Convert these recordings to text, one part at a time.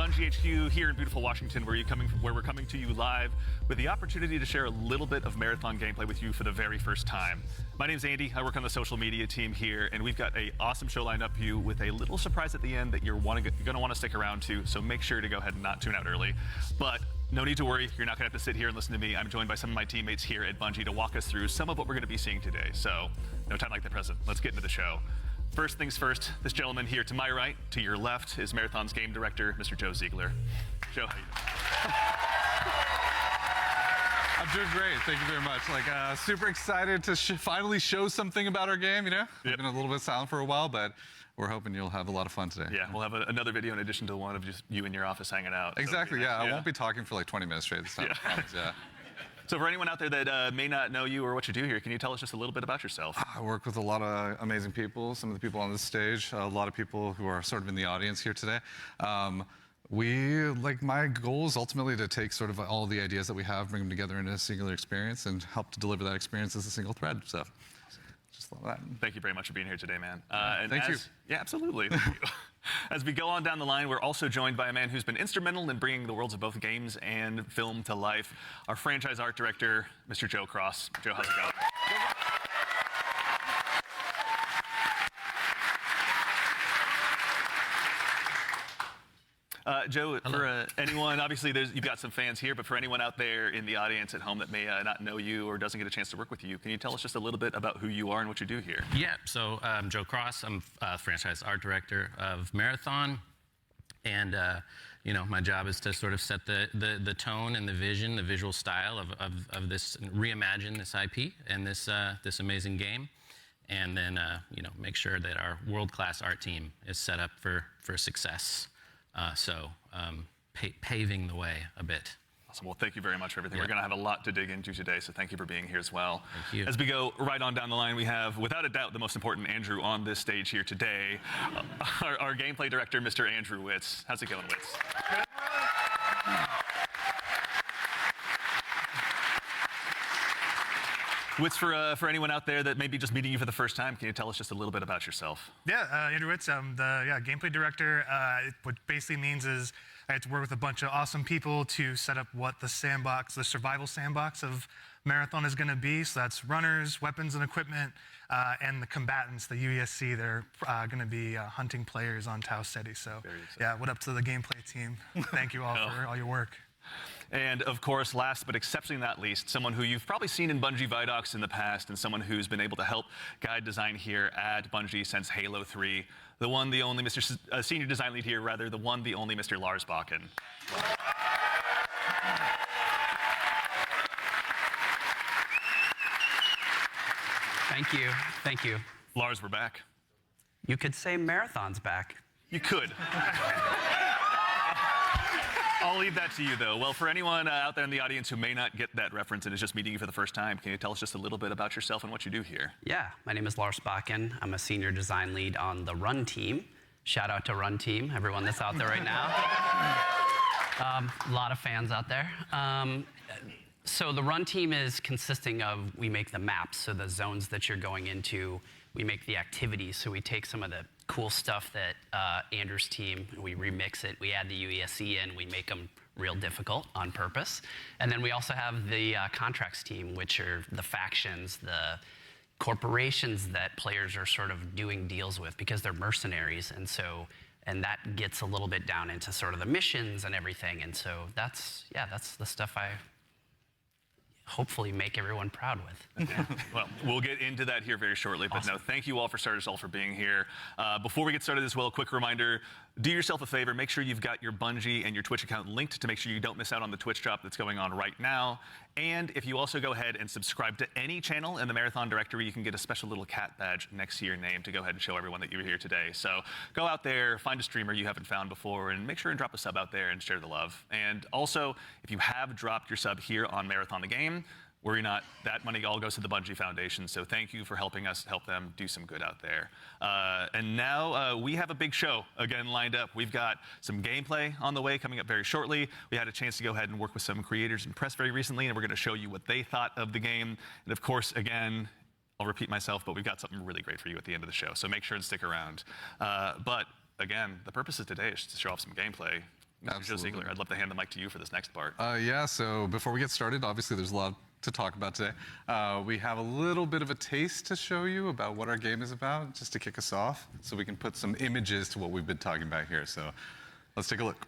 Bungie HQ here in beautiful Washington, where we're coming to you live with the opportunity to share a little bit of Marathon gameplay with you for the very first time. My name's Andy. I work on the social media team here, and we've got an awesome show lined up for you with a little surprise at the end that you're going to want to stick around to, so make sure to go ahead and not tune out early. But no need to worry, you're not going to have to sit here and listen to me. I'm joined by some of my teammates here at Bungie to walk us through some of what we're going to be seeing today. So, no time like the present. Let's get into the show. First things first, this gentleman here to my right, to your left, is Marathon's game director, Mr. Joe Ziegler. Joe, how you doing? I'm doing great. Thank you very much. Super excited to finally show something about our game, you know? Yep. We've been a little bit silent for a while, but we're hoping you'll have a lot of fun today. Yeah, we'll have another video in addition to one of just you in your office hanging out. Exactly, so, yeah. I won't be talking for like 20 minutes straight this time, I promise, yeah. So for anyone out there that may not know you or what you do here, can you tell us just a little bit about yourself? I work with a lot of amazing people, some of the people on this stage, a lot of people who are sort of in the audience here today. My goal is ultimately to take sort of all the ideas that we have, bring them together in a singular experience and help to deliver that experience as a single thread. So just love that. Thank you very much for being here today, man. Thank you. Yeah, absolutely. Thank you. As we go on down the line, we're also joined by a man who's been instrumental in bringing the worlds of both games and film to life, our franchise art director, Mr. Joe Cross. Joe, how's it going? Joe, hello. For anyone, obviously you've got some fans here, but for anyone out there in the audience at home that may not know you or doesn't get a chance to work with you, can you tell us just a little bit about who you are and what you do here? Yeah, so I'm Joe Cross. I'm franchise art director of Marathon. And, my job is to sort of set the tone and the vision, the visual style of this, reimagine this IP and this amazing game. And then, make sure that our world-class art team is set up for success. Paving the way a bit. Awesome. Well, thank you very much for everything. Yeah. We're going to have a lot to dig into today, so thank you for being here as well. Thank you. As we go right on down the line, we have, without a doubt, the most important Andrew on this stage here today, our gameplay director, Mr. Andrew Witz. How's it going, Witz? Witz, for anyone out there that may be just meeting you for the first time, can you tell us just a little bit about yourself? Yeah, Andrew Witz. I'm the gameplay director. What basically means is I had to work with a bunch of awesome people to set up what the survival sandbox of Marathon is going to be. So that's runners, weapons and equipment, and the combatants, the UESC. They're going to be hunting players on Tau Ceti. So yeah, what up to the gameplay team? Thank you all for all your work. And of course, last but exceptionally not least, someone who you've probably seen in Bungie Vidocs in the past and someone who's been able to help guide design here at Bungie since Halo 3. The one, the only senior design lead here, rather, the one, the only Mr. Lars Bakken. Thank you. Lars, we're back. You could say Marathon's back. You could. I'll leave that to you, though. Well, for anyone out there in the audience who may not get that reference and is just meeting you for the first time, can you tell us just a little bit about yourself and what you do here? Yeah, my name is Lars Bakken. I'm a senior design lead on the Run team. Shout out to Run team, everyone that's out there right now. A lot of fans out there. So the Run team is consisting of, we make the maps, so the zones that you're going into, we make the activities, so we take some of the cool stuff that Andrew's team, we remix it, we add the UESC in, we make them real difficult on purpose. And then we also have the contracts team, which are the factions, the corporations that players are sort of doing deals with because they're mercenaries. And that gets a little bit down into sort of the missions and everything. And so that's the stuff I hopefully make everyone proud with. Well, we'll get into that here very shortly, but awesome. No, thank you all for starters all for being here. Before we get started as well, a quick reminder, do yourself a favor, make sure you've got your Bungie and your Twitch account linked to make sure you don't miss out on the Twitch drop that's going on right now. And if you also go ahead and subscribe to any channel in the Marathon directory, you can get a special little cat badge next to your name to go ahead and show everyone that you were here today. So go out there, find a streamer you haven't found before, and make sure and drop a sub out there and share the love. And also, if you have dropped your sub here on Marathon the Game, worry not, that money all goes to the Bungie Foundation, so thank you for helping us help them do some good out there. And now we have a big show again lined up. We've got some gameplay on the way coming up very shortly. We had a chance to go ahead and work with some creators and press very recently, and we're going to show you what they thought of the game. And of course, again, I'll repeat myself, but we've got something really great for you at the end of the show, so make sure and stick around. But again, the purpose of today is to show off some gameplay. Joe Absolutely. Ziegler, I'd love to hand the mic to you for this next part. Yeah, so before we get started, obviously there's a lot to talk about today. We have a little bit of a taste to show you about what our game is about, just to kick us off, so we can put some images to what we've been talking about here. So let's take a look.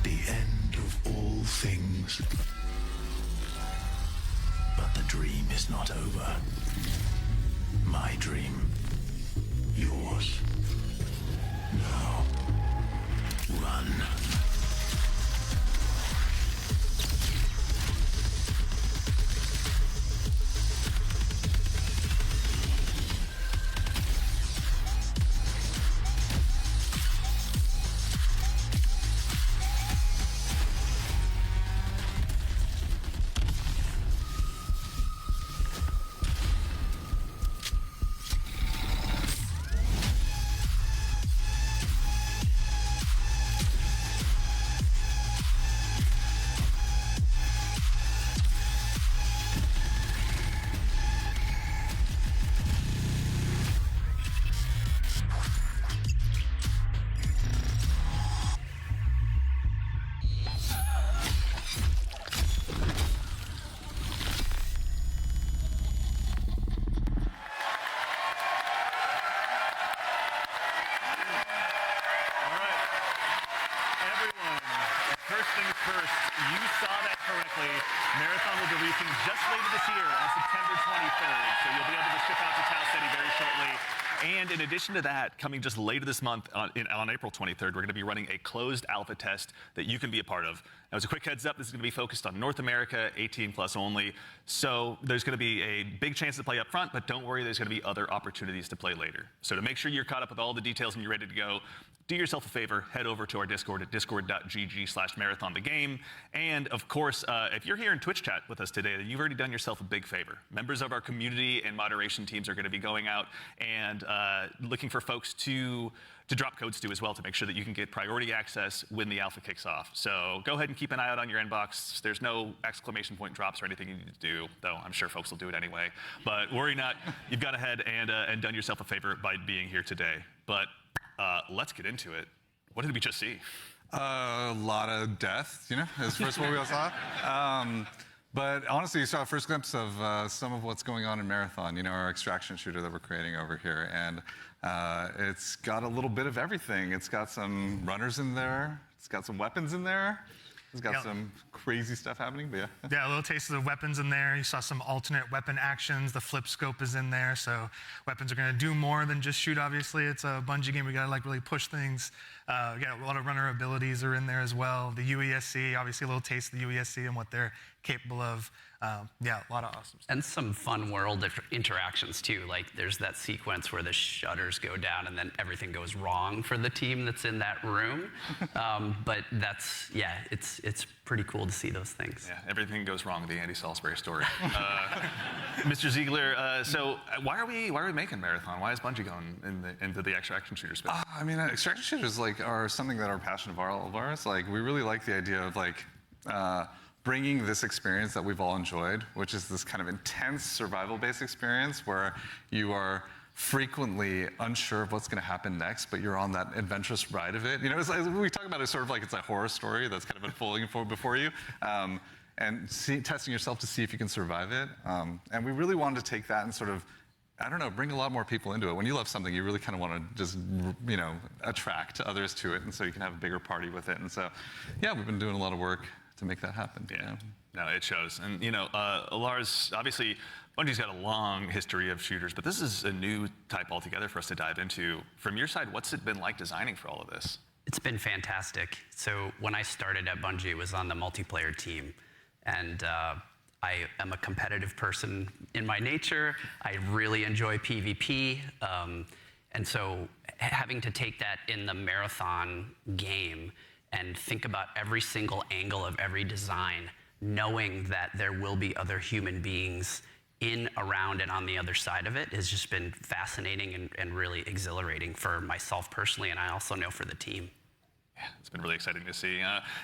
The end of all things. But the dream is not over. My dream. Yours. Now. Run. First things first, you saw that correctly. Marathon will be releasing just later this year on September 23rd, so you'll be able to ship out to Tau City very shortly. And in addition to that, coming just later this month on April 23rd, we're going to be running a closed alpha test that you can be a part of. Now, as a quick heads up, this is going to be focused on North America, 18 plus only. So there's going to be a big chance to play up front, but don't worry, there's going to be other opportunities to play later. So to make sure you're caught up with all the details and you're ready to go, do yourself a favor, head over to our Discord at discord.gg/marathonthegame. And of course, if you're here in Twitch chat with us today, then you've already done yourself a big favor. Members of our community and moderation teams are going to be going out and looking for folks to drop codes to as well to make sure that you can get priority access when the alpha kicks off. So go ahead and keep an eye out on your inbox. There's no exclamation point drops or anything you need to do, though I'm sure folks will do it anyway. But worry not, you've gone ahead and done yourself a favor by being here today. But let's get into it. What did we just see? A lot of death, you know, is first what we all saw. But honestly, you saw a first glimpse of some of what's going on in Marathon, you know, our extraction shooter that we're creating over here. And it's got a little bit of everything. It's got some runners in there. It's got some weapons in there. It's got some crazy stuff happening, but yeah. Yeah, a little taste of the weapons in there. You saw some alternate weapon actions. The flip scope is in there, so weapons are going to do more than just shoot, obviously. It's a Bungie game. We got to like really push things. Yeah, a lot of runner abilities are in there as well. The UESC, obviously a little taste of the UESC and what they're capable of. Yeah, a lot of awesome stuff. And some fun world interactions too. Like there's that sequence where the shutters go down and then everything goes wrong for the team that's in that room. But that's, yeah, it's pretty cool to see those things. Yeah, everything goes wrong with the Andy Salisbury story. Mr. Ziegler, so why are we making Marathon? Why is Bungie going into the extraction shooter space? I mean, extraction shooters are something that are passion of all of ours. Like, we really like the idea of bringing this experience that we've all enjoyed, which is this kind of intense survival-based experience where you are frequently unsure of what's going to happen next, but you're on that adventurous ride of it. You know, we talk about it sort of like it's a horror story that's kind of unfolding before you, and testing yourself to see if you can survive it. And we really wanted to take that and sort of, I don't know, bring a lot more people into it. When you love something, you really kind of want to just, you know, attract others to it, and so you can have a bigger party with it. And so, yeah, we've been doing a lot of work to make that happen. Yeah, you know? No, it shows. And, you know, Lars, obviously, Bungie's got a long history of shooters, but this is a new type altogether for us to dive into. From your side, what's it been like designing for all of this? It's been fantastic. So when I started at Bungie, it was on the multiplayer team. And I am a competitive person in my nature. I really enjoy PvP. And so having to take that in the marathon game and think about every single angle of every design, knowing that there will be other human beings in, around, and on the other side of it has just been fascinating and really exhilarating for myself personally, and I also know for the team. Yeah, it's been really exciting to see.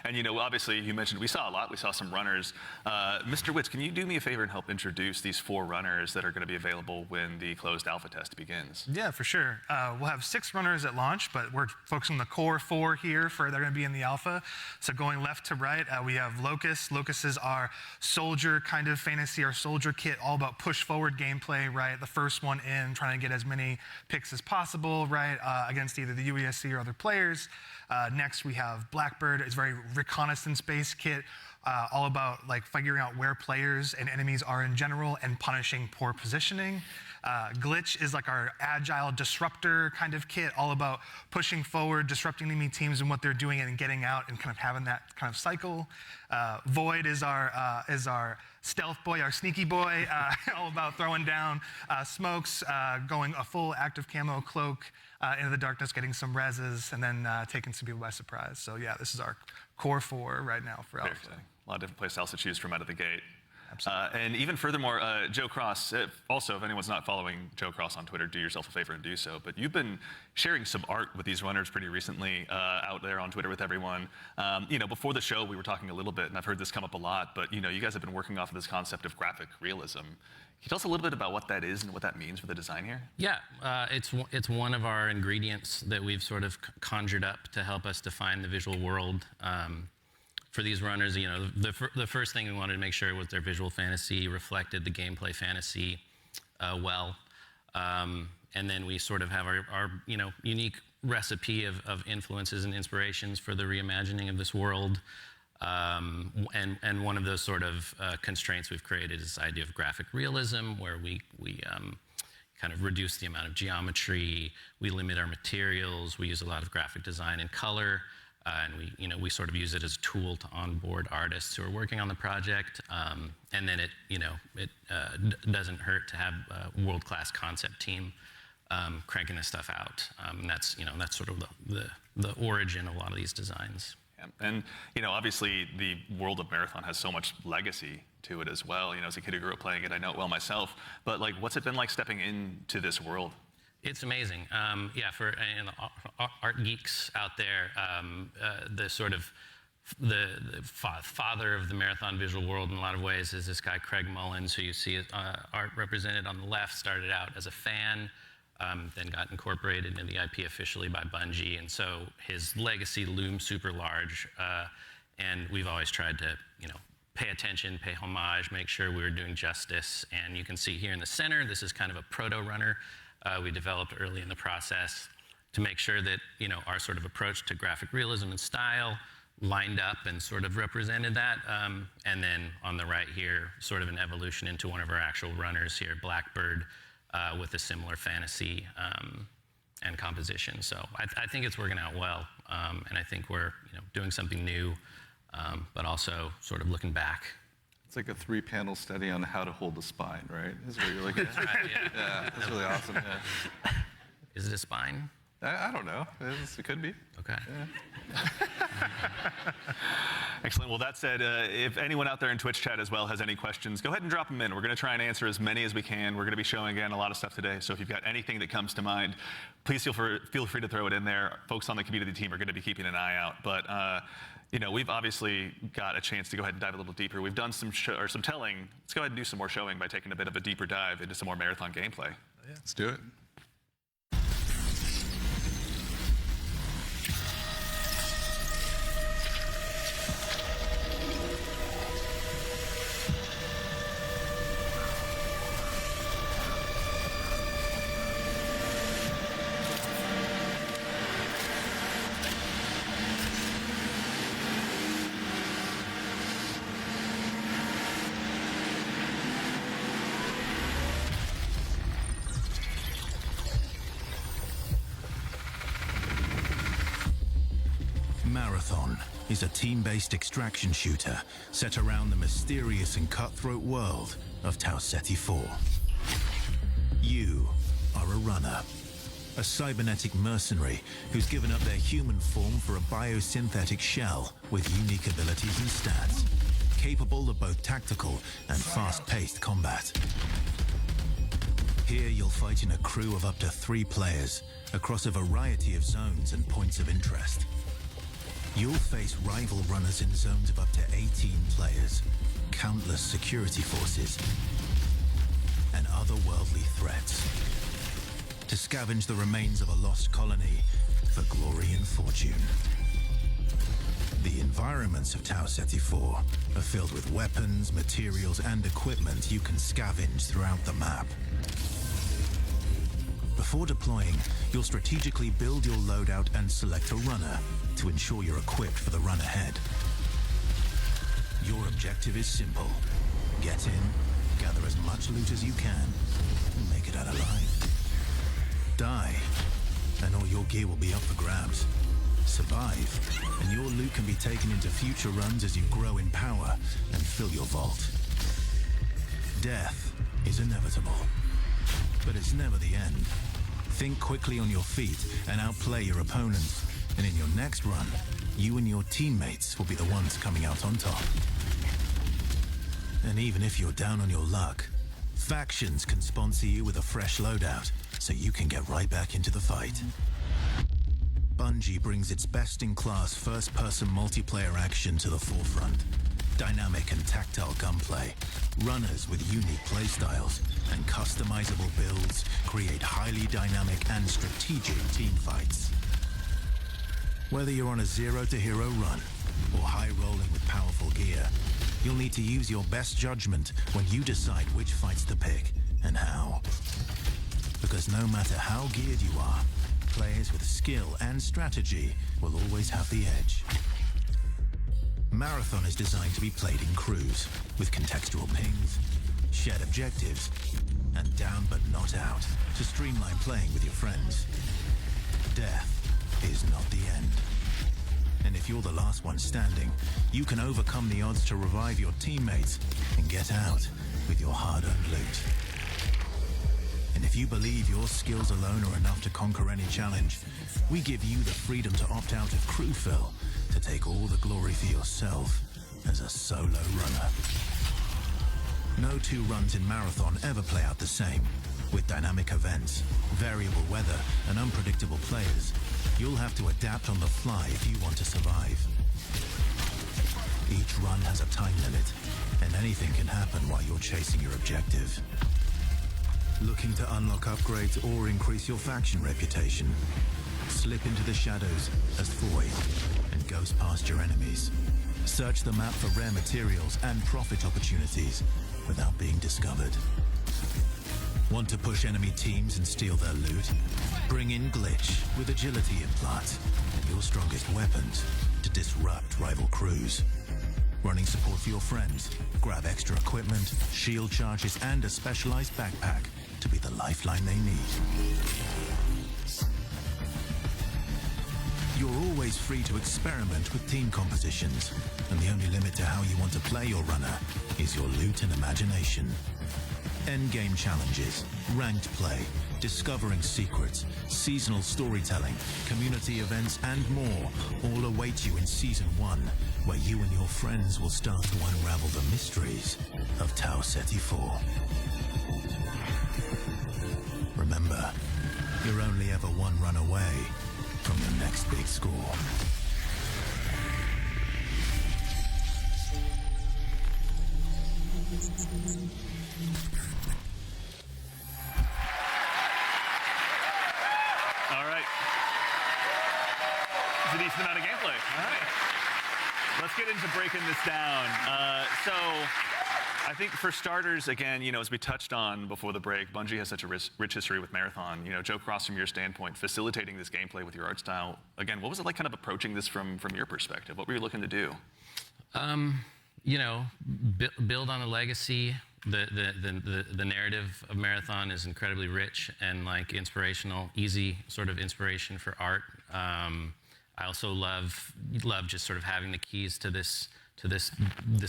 And obviously you mentioned we saw a lot. We saw some runners. Mr. Witz, can you do me a favor and help introduce these 4 runners that are going to be available when the closed alpha test begins? Yeah, for sure. We'll have 6 runners at launch, but we're focusing on the core 4 here they're going to be in the alpha. So going left to right, we have Locust. Locust is our soldier kind of fantasy, our soldier kit, all about push forward gameplay, right? The first one in, trying to get as many picks as possible, right? Against either the UESC or other players. Next, we have Blackbird. It's a very reconnaissance-based kit, all about like figuring out where players and enemies are in general and punishing poor positioning. Glitch is like our agile disruptor kind of kit, all about pushing forward, disrupting enemy teams and what they're doing and getting out and kind of having that kind of cycle. Void is our stealth boy, our sneaky boy, all about throwing down smokes, going a full active camo cloak into the darkness, getting some reses, and then taking some people by surprise. So yeah, this is our core 4 right now for alpha. A lot of different playstyles to choose from out of the gate. And even furthermore, Joe Cross, also, if anyone's not following Joe Cross on Twitter, do yourself a favor and do so. But you've been sharing some art with these runners pretty recently out there on Twitter with everyone. Before the show, we were talking a little bit, and I've heard this come up a lot, but you guys have been working off of this concept of graphic realism. Can you tell us a little bit about what that is and what that means for the design here? Yeah, it's one of our ingredients that we've sort of conjured up to help us define the visual world. For these runners, the first thing we wanted to make sure was their visual fantasy reflected the gameplay fantasy well. And then we sort of have our unique recipe of influences and inspirations for the reimagining of this world. And one of those sort of constraints we've created is this idea of graphic realism, where we kind of reduce the amount of geometry, we limit our materials, we use a lot of graphic design and color. And we sort of use it as a tool to onboard artists who are working on the project. And then it doesn't hurt to have a world-class concept team cranking this stuff out. And that's sort of the origin of a lot of these designs. Yeah. And obviously the world of Marathon has so much legacy to it as well. As a kid who grew up playing it, I know it well myself. But what's it been like stepping into this world? It's amazing. For art geeks out there, the sort of the father of the marathon visual world in a lot of ways is this guy Craig Mullins, who you see art represented on the left. Started out as a fan, then got incorporated into the IP officially by Bungie, and so his legacy looms super large. And we've always tried to, pay attention, pay homage, make sure we were doing justice. And you can see here in the center, this is kind of a proto-runner. We developed early in the process to make sure that our sort of approach to graphic realism and style lined up and sort of represented that. And then on the right here, sort of an evolution into one of our actual runners here, Blackbird, with a similar fantasy and composition. So I think it's working out well, and I think we're doing something new, but also sort of looking back. It's like a 3-panel study on how to hold the spine, right? Is what you're looking at. Right, yeah. Yeah, that's really awesome. Yeah. Is it a spine? I don't know. It could be. Okay. Yeah. Excellent. Well, that said, if anyone out there in Twitch chat as well has any questions, go ahead and drop them in. We're going to try and answer as many as we can. We're going to be showing, again, a lot of stuff today. So if you've got anything that comes to mind, please feel free to throw it in there. Folks on the community team are going to be keeping an eye out. But we've obviously got a chance to go ahead and dive a little deeper. We've done some telling. Let's go ahead and do some more showing by taking a bit of a deeper dive into some more marathon gameplay. Yeah. Let's do it. is a team-based extraction shooter set around the mysterious and cutthroat world of Tau Ceti 4. You are a runner, a cybernetic mercenary who's given up their human form for a biosynthetic shell with unique abilities and stats, capable of both tactical and fast-paced combat. Here you'll fight in a crew of up to 3 players across a variety of zones and points of interest. You'll face rival runners in zones of up to 18 players, countless security forces, and otherworldly threats, to scavenge the remains of a lost colony for glory and fortune. The environments of Tau Ceti 4 are filled with weapons, materials, and equipment you can scavenge throughout the map. Before deploying, you'll strategically build your loadout and select a runner to ensure you're equipped for the run ahead. Your objective is simple. Get in, gather as much loot as you can, and make it out alive. Die, and all your gear will be up for grabs. Survive, and your loot can be taken into future runs as you grow in power and fill your vault. Death is inevitable, but it's never the end. Think quickly on your feet and outplay your opponents, and in your next run, you and your teammates will be the ones coming out on top. And even if you're down on your luck, factions can sponsor you with a fresh loadout, so you can get right back into the fight. Bungie brings its best-in-class first-person multiplayer action to the forefront. Dynamic and tactile gunplay, runners with unique playstyles, and customizable builds create highly dynamic and strategic team fights. Whether you're on a zero-to-hero run or high-rolling with powerful gear, you'll need to use your best judgment when you decide which fights to pick and how. Because no matter how geared you are, players with skill and strategy will always have the edge. Marathon is designed to be played in crews, with contextual pings, shared objectives, and down but not out, to streamline playing with your friends. Death is not the end. And if you're the last one standing, you can overcome the odds to revive your teammates and get out with your hard-earned loot. And if you believe your skills alone are enough to conquer any challenge, we give you the freedom to opt out of crew fill to take all the glory for yourself as a solo runner. No 2 runs in Marathon ever play out the same. With dynamic events, variable weather, and unpredictable players, you'll have to adapt on the fly if you want to survive. Each run has a time limit, and anything can happen while you're chasing your objective. Looking to unlock upgrades or increase your faction reputation? Slip into the shadows as Void and ghost past your enemies. Search the map for rare materials and profit opportunities without being discovered. Want to push enemy teams and steal their loot? Bring in Glitch with agility implants and your strongest weapons to disrupt rival crews. Running support for your friends, grab extra equipment, shield charges, and a specialized backpack to be the lifeline they need. You're always free to experiment with team compositions, and the only limit to how you want to play your runner is your loot and imagination. Endgame challenges, ranked play, discovering secrets, seasonal storytelling, community events, and more all await you in Season 1, where you and your friends will start to unravel the mysteries of Tau Ceti 4. Remember, you're only ever one run away from your next big score. All right. It's a decent amount of gameplay. All right. Let's get into breaking this down. So I think for starters, again, as we touched on before the break, Bungie has such a rich history with Marathon. Joe Cross, from your standpoint, facilitating this gameplay with your art style, again, what was it like kind of approaching this from your perspective? What were you looking to do? Build on the legacy. The narrative of Marathon is incredibly rich and inspirational, easy sort of inspiration for art. I also love just sort of having the keys to this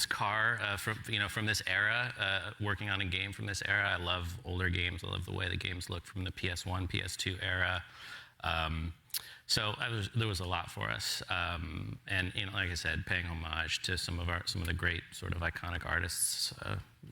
car from this era, working on a game from this era. I love older games. I love the way the games look from the PS1, PS2 era. So there was a lot for us, and like I said, paying homage to some of the great sort of iconic artists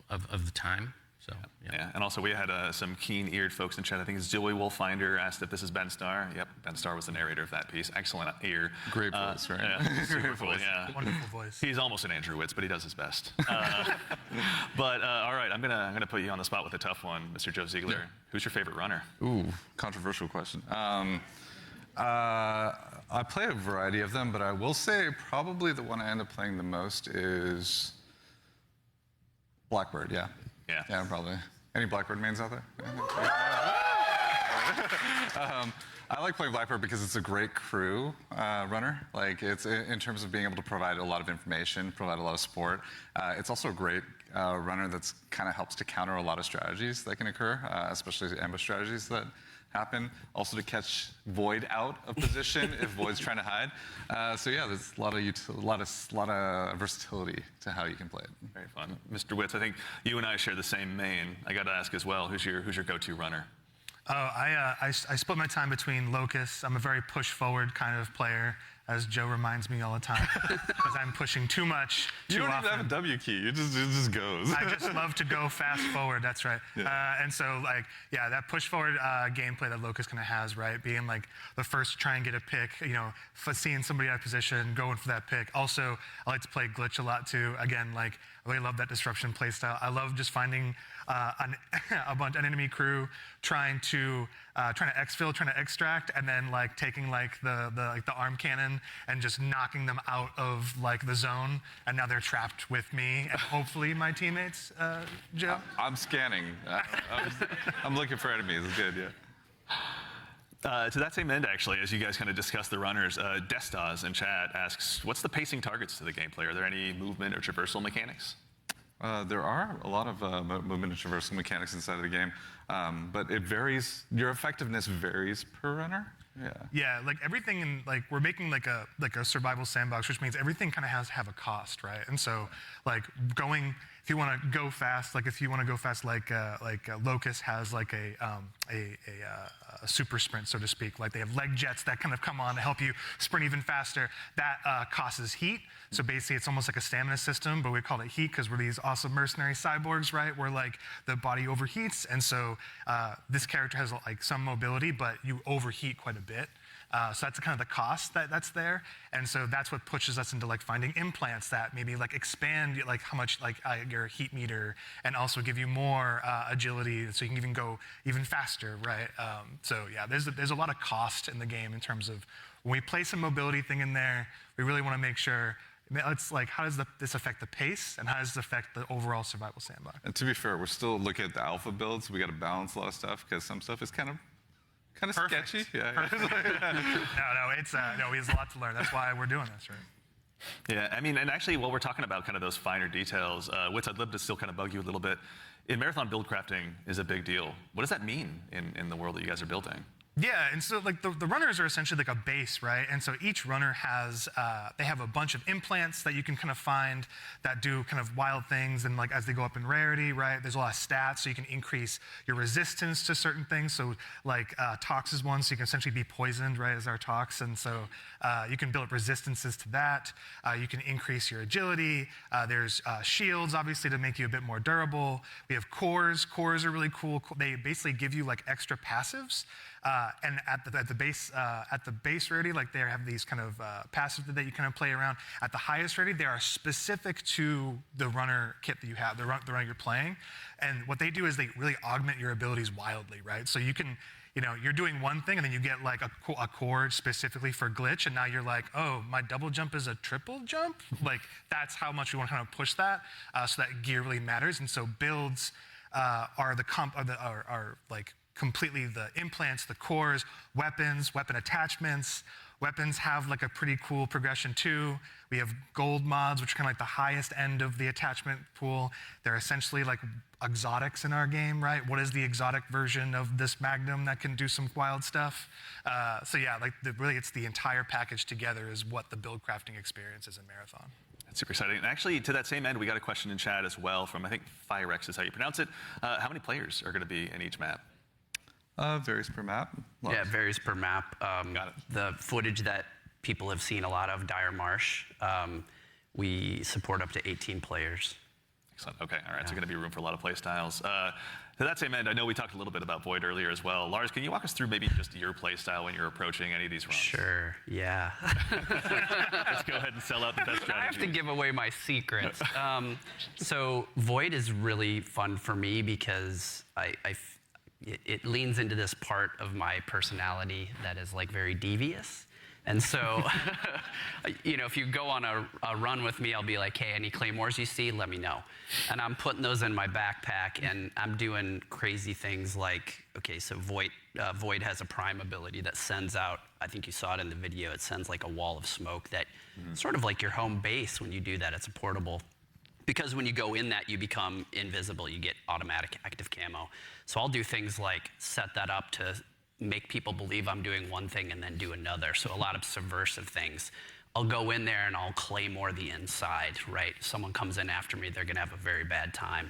of the time. So yeah. And also we had some keen-eared folks in chat. I think it's Joey Wolfinder asked if this is Ben Starr. Yep, Ben Starr was the narrator of that piece. Excellent ear. Great voice, right? Yeah, super cool. Yeah, Wonderful voice. He's almost an Andrew Witz, but he does his best. But all right, I'm gonna put you on the spot with a tough one, Mr. Joe Ziegler. Yeah. Who's your favorite runner? Ooh, controversial question. I play a variety of them, but I will say probably the one I end up playing the most is Blackbird. Yeah. Yeah, probably. Any Blackbird mains out there? I like playing Blackbird because it's a great crew runner. Like it's in terms of being able to provide a lot of information, provide a lot of support. It's also a great runner that's kind of helps to counter a lot of strategies that can occur, especially ambush strategies that happen. Also to catch Void out of position if Void's trying to hide. So yeah, there's a lot of versatility to how you can play it. Very fun, Mr. Witz. I think you and I share the same main. I got to ask as well. Who's your go-to runner? Oh, I split my time between Locust. I'm a very push-forward kind of player, as Joe reminds me all the time, because I'm pushing too much, too often. You don't even have a W key. It just goes. I just love to go fast forward. That's right. Yeah. And so, like, yeah, that push-forward gameplay that Locust kind of has, right? Being like the first to try and get a pick, seeing somebody out of position, going for that pick. Also, I like to play glitch a lot too. Again, like, I really love that disruption playstyle. I love just finding an enemy crew trying to exfil, trying to extract, and then like taking like the arm cannon and just knocking them out of like the zone, and now they're trapped with me and hopefully my teammates. Joe, I'm scanning. I'm looking for enemies. It's good, yeah. To that same end, actually, as you guys kind of discuss the runners, Destas in chat asks, what's the pacing targets to the gameplay? Are there any movement or traversal mechanics? There are a lot of movement and traversal mechanics inside of the game, but it varies. Your effectiveness varies per runner. Yeah, like everything in like we're making like a survival sandbox, which means everything kind of has to have a cost, right? And so like if you want to go fast, like Locust has like a super sprint, so to speak. Like they have leg jets that kind of come on to help you sprint even faster. That causes heat. So basically, it's almost like a stamina system, but we call it heat because we're these awesome mercenary cyborgs, right? Where like the body overheats, and so this character has like some mobility, but you overheat quite a bit. So that's kind of the cost that's there, and so that's what pushes us into like finding implants that maybe like expand like how much like your heat meter, and also give you more agility, so you can even go even faster, right? So yeah, there's a lot of cost in the game in terms of when we place a mobility thing in there, we really want to make sure. It's like, how does this affect the pace, and how does it affect the overall survival sandbox? And to be fair, we're still looking at the alpha builds. We got to balance a lot of stuff because some stuff is kind of sketchy. Yeah. No, there's a lot to learn. That's why we're doing this, right? Yeah, I mean, and actually, while we're talking about kind of those finer details, Witz, I'd love to still kind of bug you a little bit. In Marathon, build crafting is a big deal. What does that mean in the world that you guys are building? Yeah, and so like the runners are essentially like a base, right? And so each runner has, they have a bunch of implants that you can kind of find that do kind of wild things, and like as they go up in rarity, right? There's a lot of stats, so you can increase your resistance to certain things. So like Tox is one, so you can essentially be poisoned, right, as our Tox, and so you can build up resistances to that. You can increase your agility. There's shields, obviously, to make you a bit more durable. We have cores. Cores are really cool. They basically give you like extra passives. And at the base rarity, like they have these kind of passives that you kind of play around. At the highest rarity, they are specific to the runner kit that you have, the runner you're playing. And what they do is they really augment your abilities wildly, right? So you can, you're doing one thing, and then you get like a core specifically for glitch, and now you're like, oh, my double jump is a triple jump? Like that's how much we want to kind of push that, so that gear really matters. And so builds are like completely the implants, the cores, weapons, weapon attachments, Weapons have like a pretty cool progression too. We have gold mods, which are kind of like the highest end of the attachment pool. They're essentially like exotics in our game, right? What is the exotic version of this Magnum that can do some wild stuff? So yeah, like really it's the entire package together is what the build crafting experience is in Marathon. That's super exciting. And actually, to that same end, we got a question in chat as well from, I think, Firex is how you pronounce it. How many players are going to be in each map? Varies per map. Yeah, it varies per map. Got it. The footage that people have seen a lot of, Dire Marsh, we support up to 18 players. Excellent. Okay. All right. So going to be room for a lot of play styles. To that same end, I know we talked a little bit about Void earlier as well. Lars, can you walk us through maybe just your play style when you're approaching any of these runs? Sure, yeah. Let's go ahead and sell out the best strategy. I have to give away my secrets. So Void is really fun for me because it leans into this part of my personality that is like very devious. And so, you know, if you go on a run with me, I'll be like, hey, any claymores you see, let me know. And I'm putting those in my backpack, and I'm doing crazy things like, okay, so Void has a prime ability that sends out, I think you saw it in the video, it sends like a wall of smoke that sort of like your home base when you do that, it's a portable. Because when you go in that, you become invisible, you get automatic active camo. So I'll do things like set that up to make people believe I'm doing one thing and then do another. So a lot of subversive things. I'll go in there and I'll claymore the inside, right? Someone comes in after me, they're gonna have a very bad time.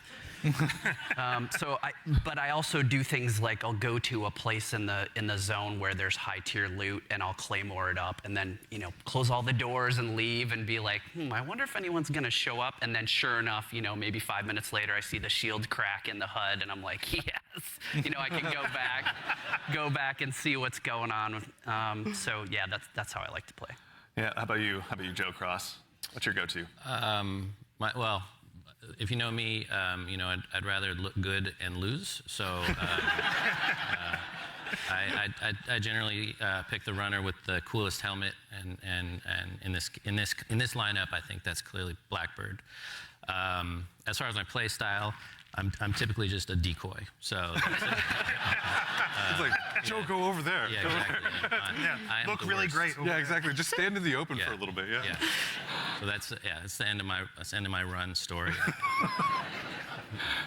But I also do things like I'll go to a place in the zone where there's high tier loot and I'll claymore it up and then, you know, close all the doors and leave and be like, I wonder if anyone's gonna show up. And then sure enough, you know, maybe 5 minutes later I see the shield crack in the HUD and I'm like, yes, you know, I can go back and see what's going on. So yeah, that's how I like to play. Yeah. How about you, Joe Cross? What's your go-to? Well, if you know me, you know, I'd rather look good and lose. So I generally pick the runner with the coolest helmet, and in this lineup, I think that's clearly Blackbird. As far as my play style, I'm typically just a decoy. So that's it. It's like, Joe, go over there. Yeah, exactly. I am Look the really worst. great. Yeah, exactly. Just stand in the open for a little bit. Yeah. So that's the end of my run story.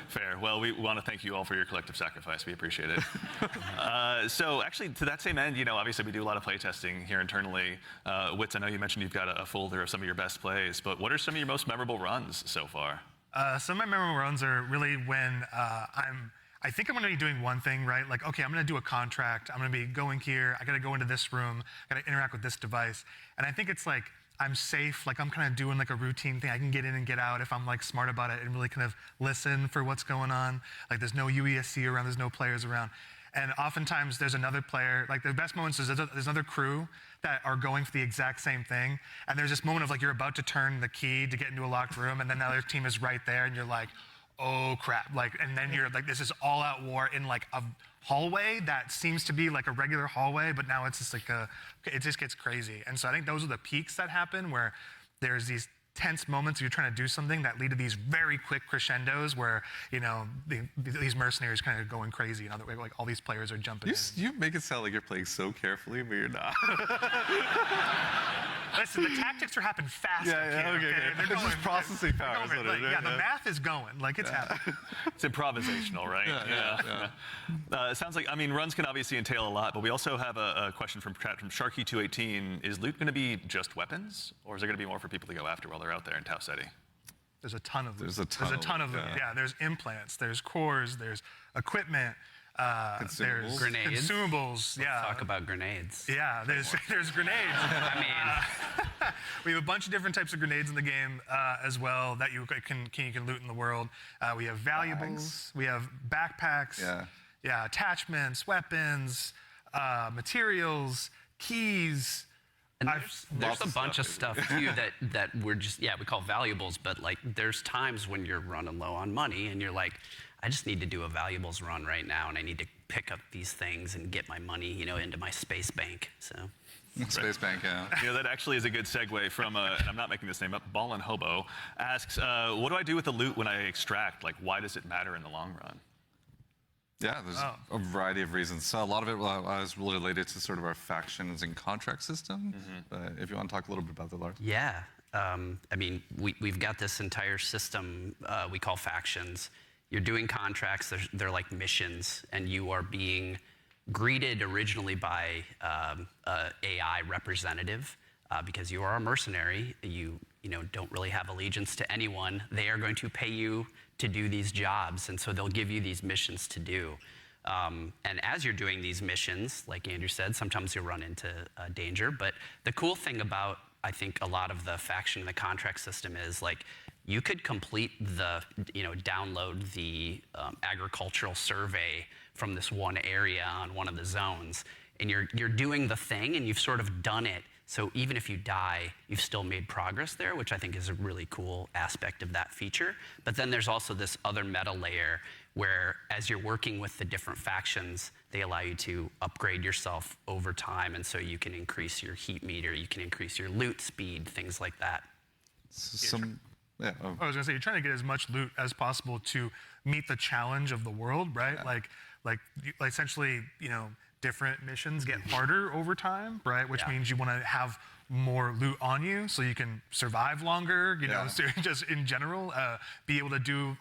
Fair. Well, we want to thank you all for your collective sacrifice. We appreciate it. So actually, to that same end, you know, obviously we do a lot of play testing here internally. Witz, I know you mentioned you've got a folder of some of your best plays, but what are some of your most memorable runs so far? Some of my memorable runs are really when I think I'm going to be doing one thing, right? Like, okay, I'm going to do a contract. I'm going to be going here. I got to go into this room. I got to interact with this device. And I think it's like, I'm safe. Like, I'm kind of doing like a routine thing. I can get in and get out if I'm like smart about it and really kind of listen for what's going on. Like, there's no UESC around. There's no players around. And oftentimes there's another player, like the best moments is there's another crew that are going for the exact same thing. And there's this moment of like, you're about to turn the key to get into a locked room and then the other team is right there and you're like, oh crap. Like, and then you're like, this is all out war in like a hallway that seems to be like a regular hallway, but now it's just like it just gets crazy. And so I think those are the peaks that happen where there's these tense moments you're trying to do something that lead to these very quick crescendos where, you know, these mercenaries kind of going crazy and other way, like all these players are jumping in. You make it sound like you're playing so carefully, but you're not. Listen, the tactics are happening fast. Okay. They're It's just processing power. Is what it is. Yeah, the math is going. Like, it's happening. It's improvisational, right? Yeah. It sounds like, I mean, runs can obviously entail a lot, but we also have a question from Sharky218. Is loot going to be just weapons, or is there going to be more for people to go after while they're out there in Tau Ceti? There's a ton of loot. There's a ton of loot. loot, Yeah, there's implants, there's cores, there's equipment, there's Grenades. Consumables. Yeah. Talk about grenades. Yeah, there's grenades. I mean, we have a bunch of different types of grenades in the game as well that you can loot in the world. We have valuables, we have backpacks, attachments, weapons, materials, keys. and there's a bunch of stuff too that we're just we call valuables, but like there's times when you're running low on money and you're like, I just need to do a valuables run right now, and I need to pick up these things and get my money, you know, into my space bank. So. Space Bank, yeah. You know, that actually is a good segue from, and I'm not making this name up, Ballin' Hobo asks, what do I do with the loot when I extract? Like, why does it matter in the long run? Yeah, there's a variety of reasons. So a lot of it was related to sort of our factions and contract system. But if you want to talk a little bit about that, Lars. Yeah. I mean, we've got this entire system we call factions. You're doing contracts, they're like missions, and you are being greeted originally by AI representative because you are a mercenary. You don't really have allegiance to anyone. They are going to pay you to do these jobs, and so they'll give you these missions to do. And as you're doing these missions, like Andrew said, sometimes you'll run into danger. But the cool thing about, I think, a lot of the faction and the contract system is like you could complete the, download the agricultural survey from this one area on one of the zones, and you're doing the thing, and you've sort of done it. So even if you die, you've still made progress there, which I think is a really cool aspect of that feature. But then there's also this other meta layer where as you're working with the different factions, they allow you to upgrade yourself over time. And so you can increase your heat meter, you can increase your loot speed, things like that. I was gonna say, you're trying to get as much loot as possible to meet the challenge of the world, right? Like essentially, different missions get harder over time, right? Which means you want to have more loot on you so you can survive longer, so just in general, be able to do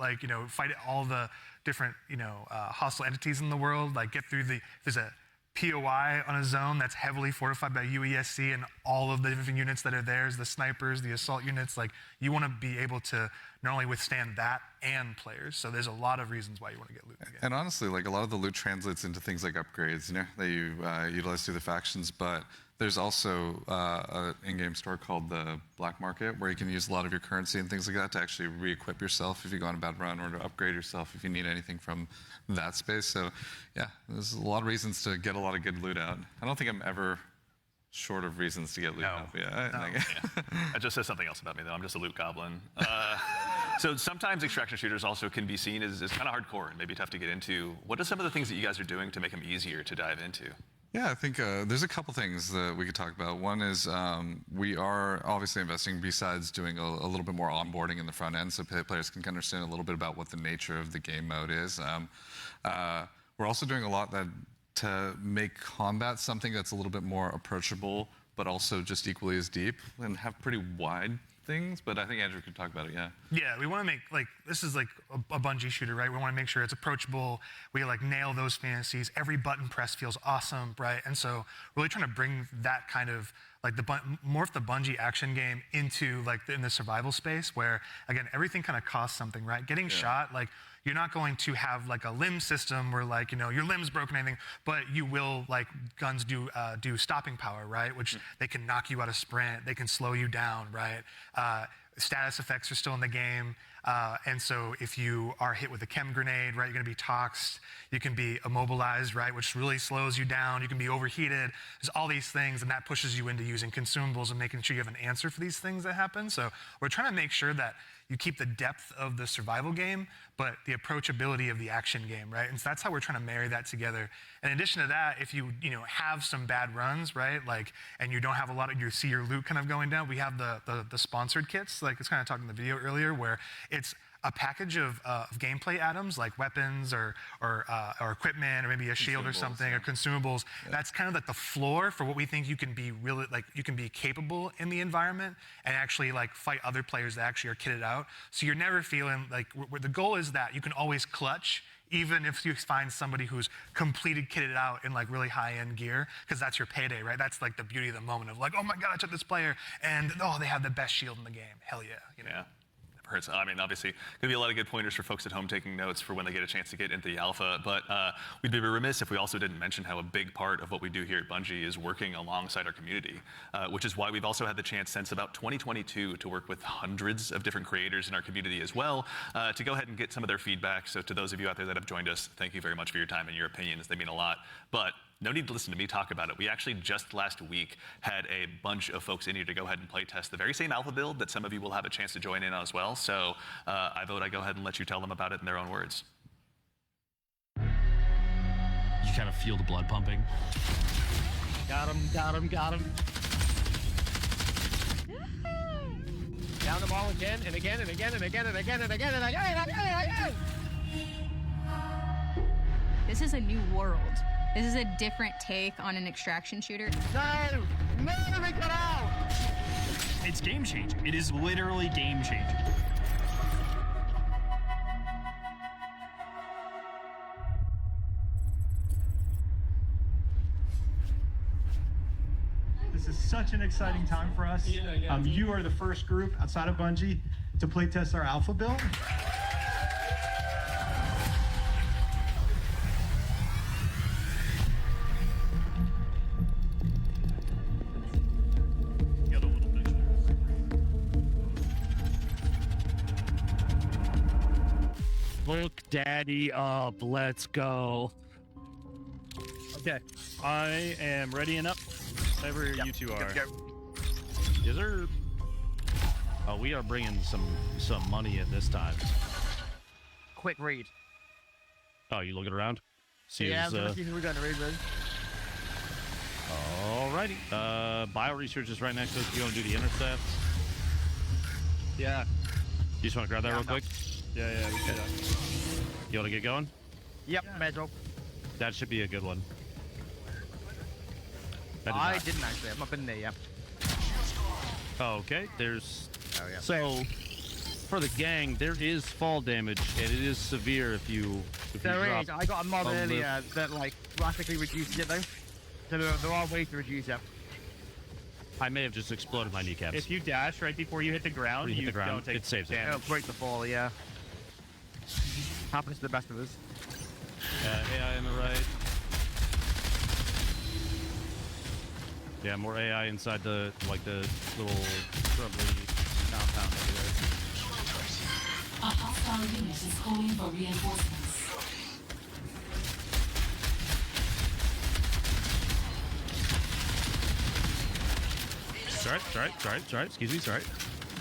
fight all the different, hostile entities in the world, like get through there's a POI on a zone that's heavily fortified by UESC and all of the different units that are there, the snipers, the assault units, like you want to be able to not only withstand that and players. So there's a lot of reasons why you want to get loot again. And honestly, like a lot of the loot translates into things like upgrades, that you utilize through the factions. But there's also an in-game store called the Black Market where you can use a lot of your currency and things like that to actually re-equip yourself if you go on a bad run, or to upgrade yourself if you need anything from that space. So yeah, there's a lot of reasons to get a lot of good loot out. I don't think I'm ever short of reasons to get loot out. That just says something else about me, though. I'm just a loot goblin. So sometimes extraction shooters also can be seen as kind of hardcore and maybe tough to get into. What are some of the things that you guys are doing to make them easier to dive into? Yeah, I think there's a couple things that we could talk about. One is we are obviously investing, besides doing a little bit more onboarding in the front end so players can understand a little bit about what the nature of the game mode is. We're also doing a lot to make combat something that's a little bit more approachable, but also just equally as deep and have pretty wide things. But I think Andrew could talk about it, Yeah, we want to make, this is like a Bungie shooter, right? We want to make sure it's approachable. We nail those fantasies. Every button press feels awesome, right? And so really trying to bring that kind of morph the Bungie action game into in the survival space where, again, everything kind of costs something, right? Getting shot, you're not going to have a limb system where your limb's broken or anything, but you will, guns do stopping power, right? Which they can knock you out of sprint, they can slow you down, right? Status effects are still in the game. And so if you are hit with a chem grenade, right, you're gonna be toxed, you can be immobilized, right, which really slows you down, you can be overheated, there's all these things, and that pushes you into using consumables and making sure you have an answer for these things that happen. So we're trying to make sure that you keep the depth of the survival game, but the approachability of the action game, right? And so that's how we're trying to marry that together. In addition to that, if you have some bad runs, right, and you don't have a lot of, you see your loot kind of going down, we have the sponsored kits, it's kind of talking in the video earlier, where it's a package of gameplay items like weapons or equipment or maybe a shield or something or consumables. That's kind of the floor for what we think you can be really you can be capable in the environment and actually fight other players that actually are kitted out. So you're never feeling the goal is that you can always clutch even if you find somebody who's completed kitted out in really high-end gear, because that's your payday, right? That's the beauty of the moment of oh my God, I took this player and they have the best shield in the game. Hell yeah, Yeah. Hurts. I mean, obviously, going to be a lot of good pointers for folks at home taking notes for when they get a chance to get into the alpha. But we'd be remiss if we also didn't mention how a big part of what we do here at Bungie is working alongside our community, which is why we've also had the chance since about 2022 to work with hundreds of different creators in our community as well, to go ahead and get some of their feedback. So to those of you out there that have joined us, thank you very much for your time and your opinions. They mean a lot. But no need to listen to me talk about it. We actually just last week had a bunch of folks in here to go ahead and play test the very same alpha build that some of you will have a chance to join in on as well. So I vote I go ahead and let you tell them about it in their own words. You kind of feel the blood pumping. Got him, got him, got him. Down the ball again and again and again and again and again and again and again and again and again. This is a new world. This is a different take on an extraction shooter. No! No, they got out! It's game changing. It is literally game changing. This is such an exciting time for us. You are the first group outside of Bungie to playtest our alpha build. Look daddy up, let's go. Okay, I am ready and up. Whatever you two are. Is there... Oh, we are bringing some money in this time. Quick read. Oh, you looking around? See Yeah, who's, I'm gonna see who we're going to read with. Alrighty. Bio research is right next to us. You want to do the intercept? Yeah. You just want to grab that real quick? Yeah, we can do that. You want to get going? Yep, may as well. That should be a good one. I didn't actually. I've not been there yet. Okay, there's... Oh, yeah. So, for the gang, there is fall damage, and it is severe if you There is. drop I got a mod a earlier that, like, drastically reduces it, though. So there are ways to reduce it. I may have just exploded my kneecaps. If you dash right before you hit the ground, Before you hit the ground, don't take it saves it. It'll break the fall, yeah. Happens to the best of us. AI on the right. Yeah, more AI inside the, like, the little shrubbery compound over there. A hostile unit is calling for reinforcements. Sorry. Excuse me, sorry.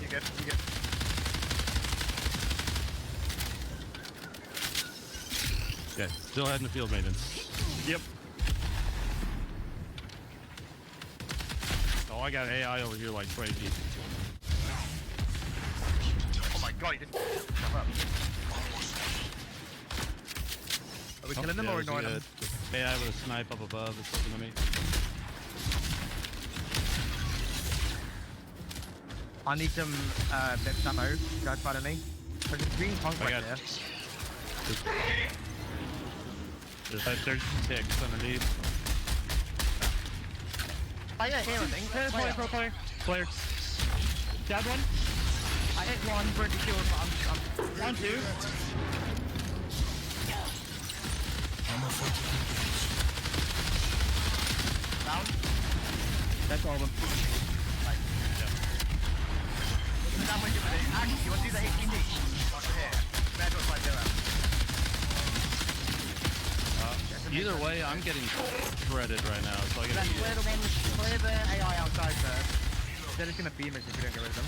You good? You good? Okay, still heading to field maintenance. Yep. Oh, I got AI over here like crazy. Oh my god, he just stuff up. Are we killing them or ignoring them? AI with a snipe up above is looking at me. I need some bits ammo. Guys, find any? There's a green tank right there. There's ticks underneath. I didn't hear anything. Player. Dead one. I hit one, pretty sure, but I'm 1, 2. down. That's all of them. That way, actually, you want to do the HDD? Here. Bad looks like Either way, I'm getting shredded right now, so I gotta clear the AI outside first. They're just gonna beam us if we don't get rid of them.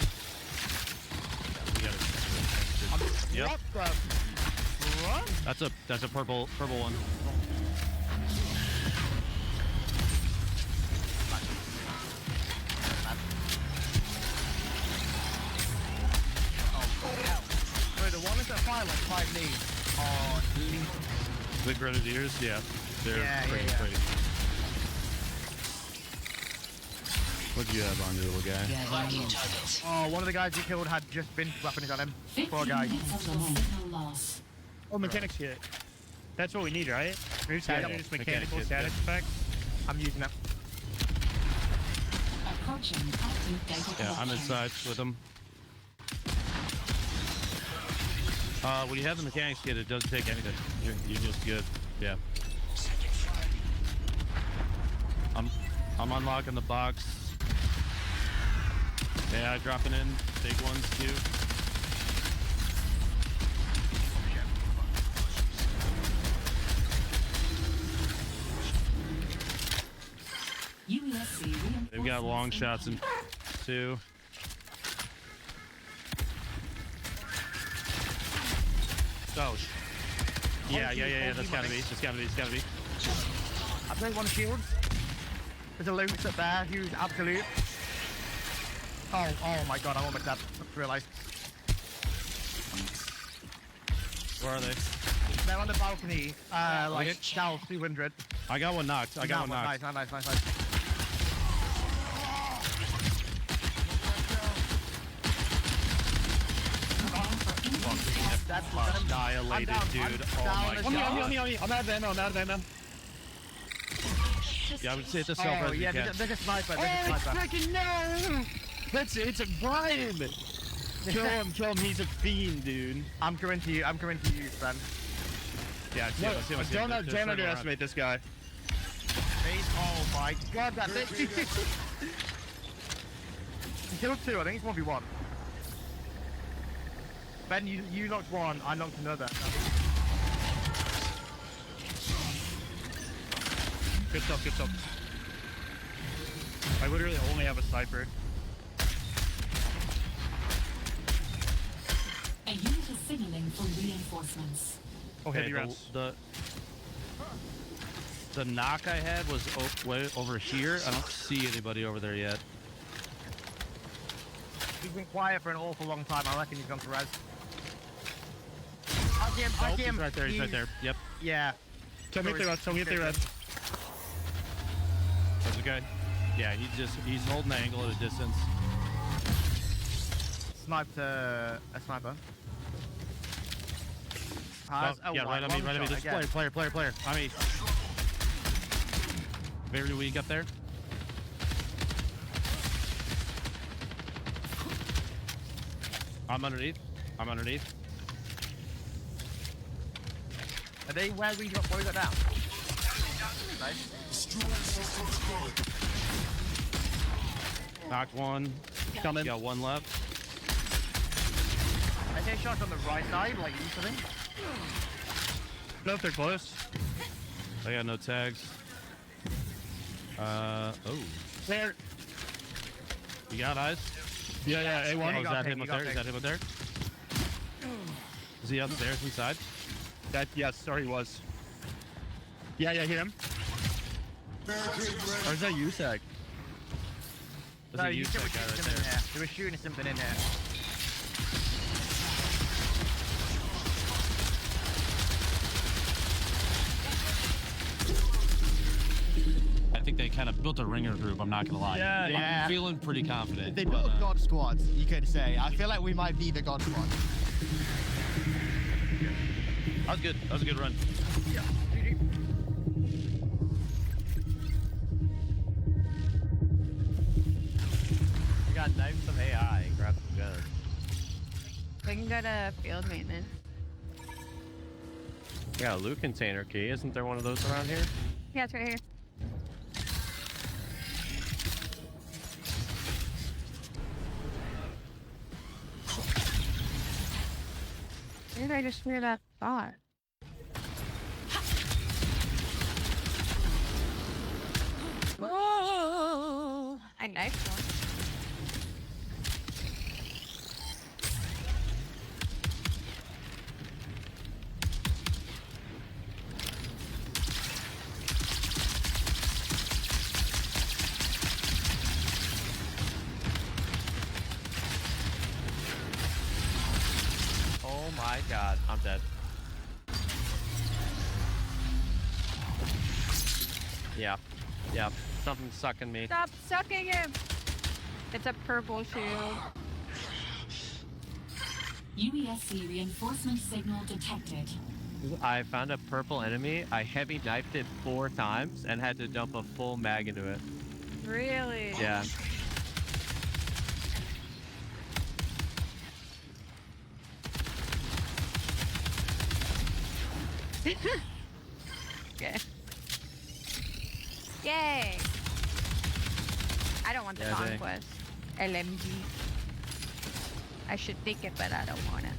We gotta. Yep. What? That's a purple one. Wait, the ones that fire like 5 leads are lethal. The grenadiers, yeah. They're pretty. What'd you have on your little guy? Oh, one of the guys you killed had just been weapons on him. Poor guy. Oh, mechanics kit. That's what we need, right? We just have this mechanical status effect. I'm using it. Yeah, I'm inside with them. When you have the mechanics kit, it doesn't take anything. You're just good. Yeah. I'm unlocking the box. Yeah, dropping in big ones too. They've got long shots in too. Oh, yeah. That's gotta be. I played one shield. There's a loot up there. Huge absolute. Oh my god! I almost had realized. Where are they? they're on the balcony, like south 200. I got one knocked. I got one knocked. Nice. That's Annihilated, dude. Oh my god. On me. I'm out of ammo. Yeah, I would say it this self as you can. There's a sniper. Freaking no! It's a Brian! Kill him, he's a fiend, dude. I'm coming to you, Ben. Yeah, don't underestimate this guy. Oh my god, that's it. He killed 2, I think it's 1v1. Ben, you knocked 1, I knocked another. Good stuff. I literally only have a sniper. A unit is signaling for reinforcements. Okay, the knock I had was way over here. I don't see anybody over there yet. He's been quiet for an awful long time. I reckon he's gone to res. He's right there. He's right there. Yep. Yeah. Tell me if they red. That's a guy. Yeah, he's holding the angle at a distance. Sniped a sniper. Yeah, right on me. This player. On me. Very weak up there. I'm underneath. Are they where we got down? Nice. Knocked one. Coming. Got one left. I take shots on the right side, like usually. No, if they're close. I got no tags. Oh. There. You got eyes? Yeah, A1. Yeah, Is that him up there? Is he upstairs inside? Yes, sorry, he was. Yeah, him. Or is that USAC? No, you should be shooting something in here. They were shooting something in here. I think they kind of built a ringer group, I'm not gonna lie. Yeah. I'm feeling pretty confident. They built a God Squad, you could say. I feel like we might be the God Squad. That was good. That was a good run. Yeah. We got knives some AI and grab some guns. We can go to field maintenance. We got a loot container key. Isn't there one of those around here? Yeah, it's right here. Where did I just hear that thought? Whoa! I knifed one. Oh my god, I'm dead. Yeah. Something's sucking me. Stop sucking him! It's a purple shield. UESC reinforcement signal detected. I found a purple enemy. I heavy knifed it 4 times and had to dump a full mag into it. Really? Yeah. Okay. Yay! I don't want the conquest. LMG. I should take it, but I don't want it.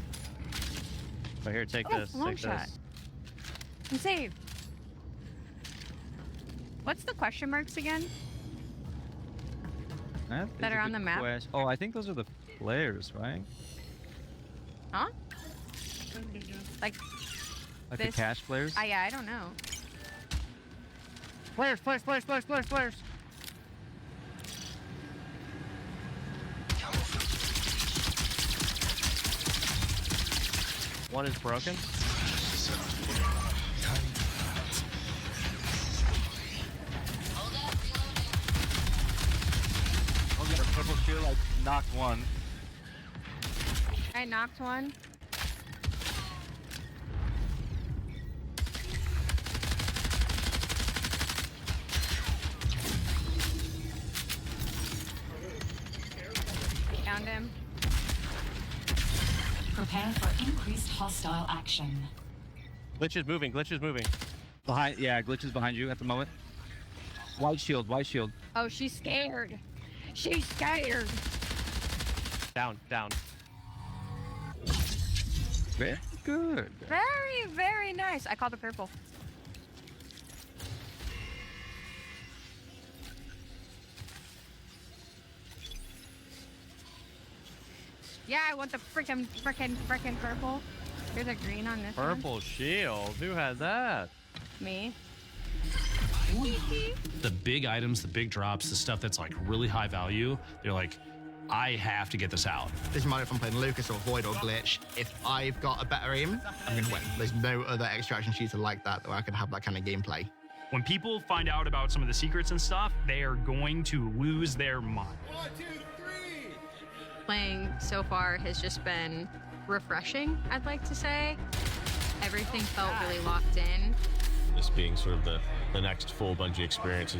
But here, take this. Long Take shot. this. I'm saved. What's the question marks again? That are on the map? Oh, I think those are the players, right? Huh? Like Like this? the cash players? Yeah, I don't know. Players. One is broken. feel like knocked one. I knocked one. Found him. Prepare for increased hostile action. Glitch is moving. Glitch is moving. Behind, yeah, Glitch is behind you at the moment. White shield, white shield. Oh, she's scared. She's scared. Down, down. Very good. Very, very nice. I called the purple. Yeah, I want the frickin' purple. There's a green on this one. Purple shield. Who had that? Me. The big items, the big drops, the stuff that's like really high value, they're like, I have to get this out. Doesn't matter if I'm playing Lucas or Void or Glitch. If I've got a better aim, I'm going to win. There's no other extraction shooter like that where I can have that kind of gameplay. When people find out about some of the secrets and stuff, they are going to lose their mind. 1, 2, 3. Playing so far has just been refreshing, I'd like to say. Everything felt really locked in. This being sort of the next full Bungie experience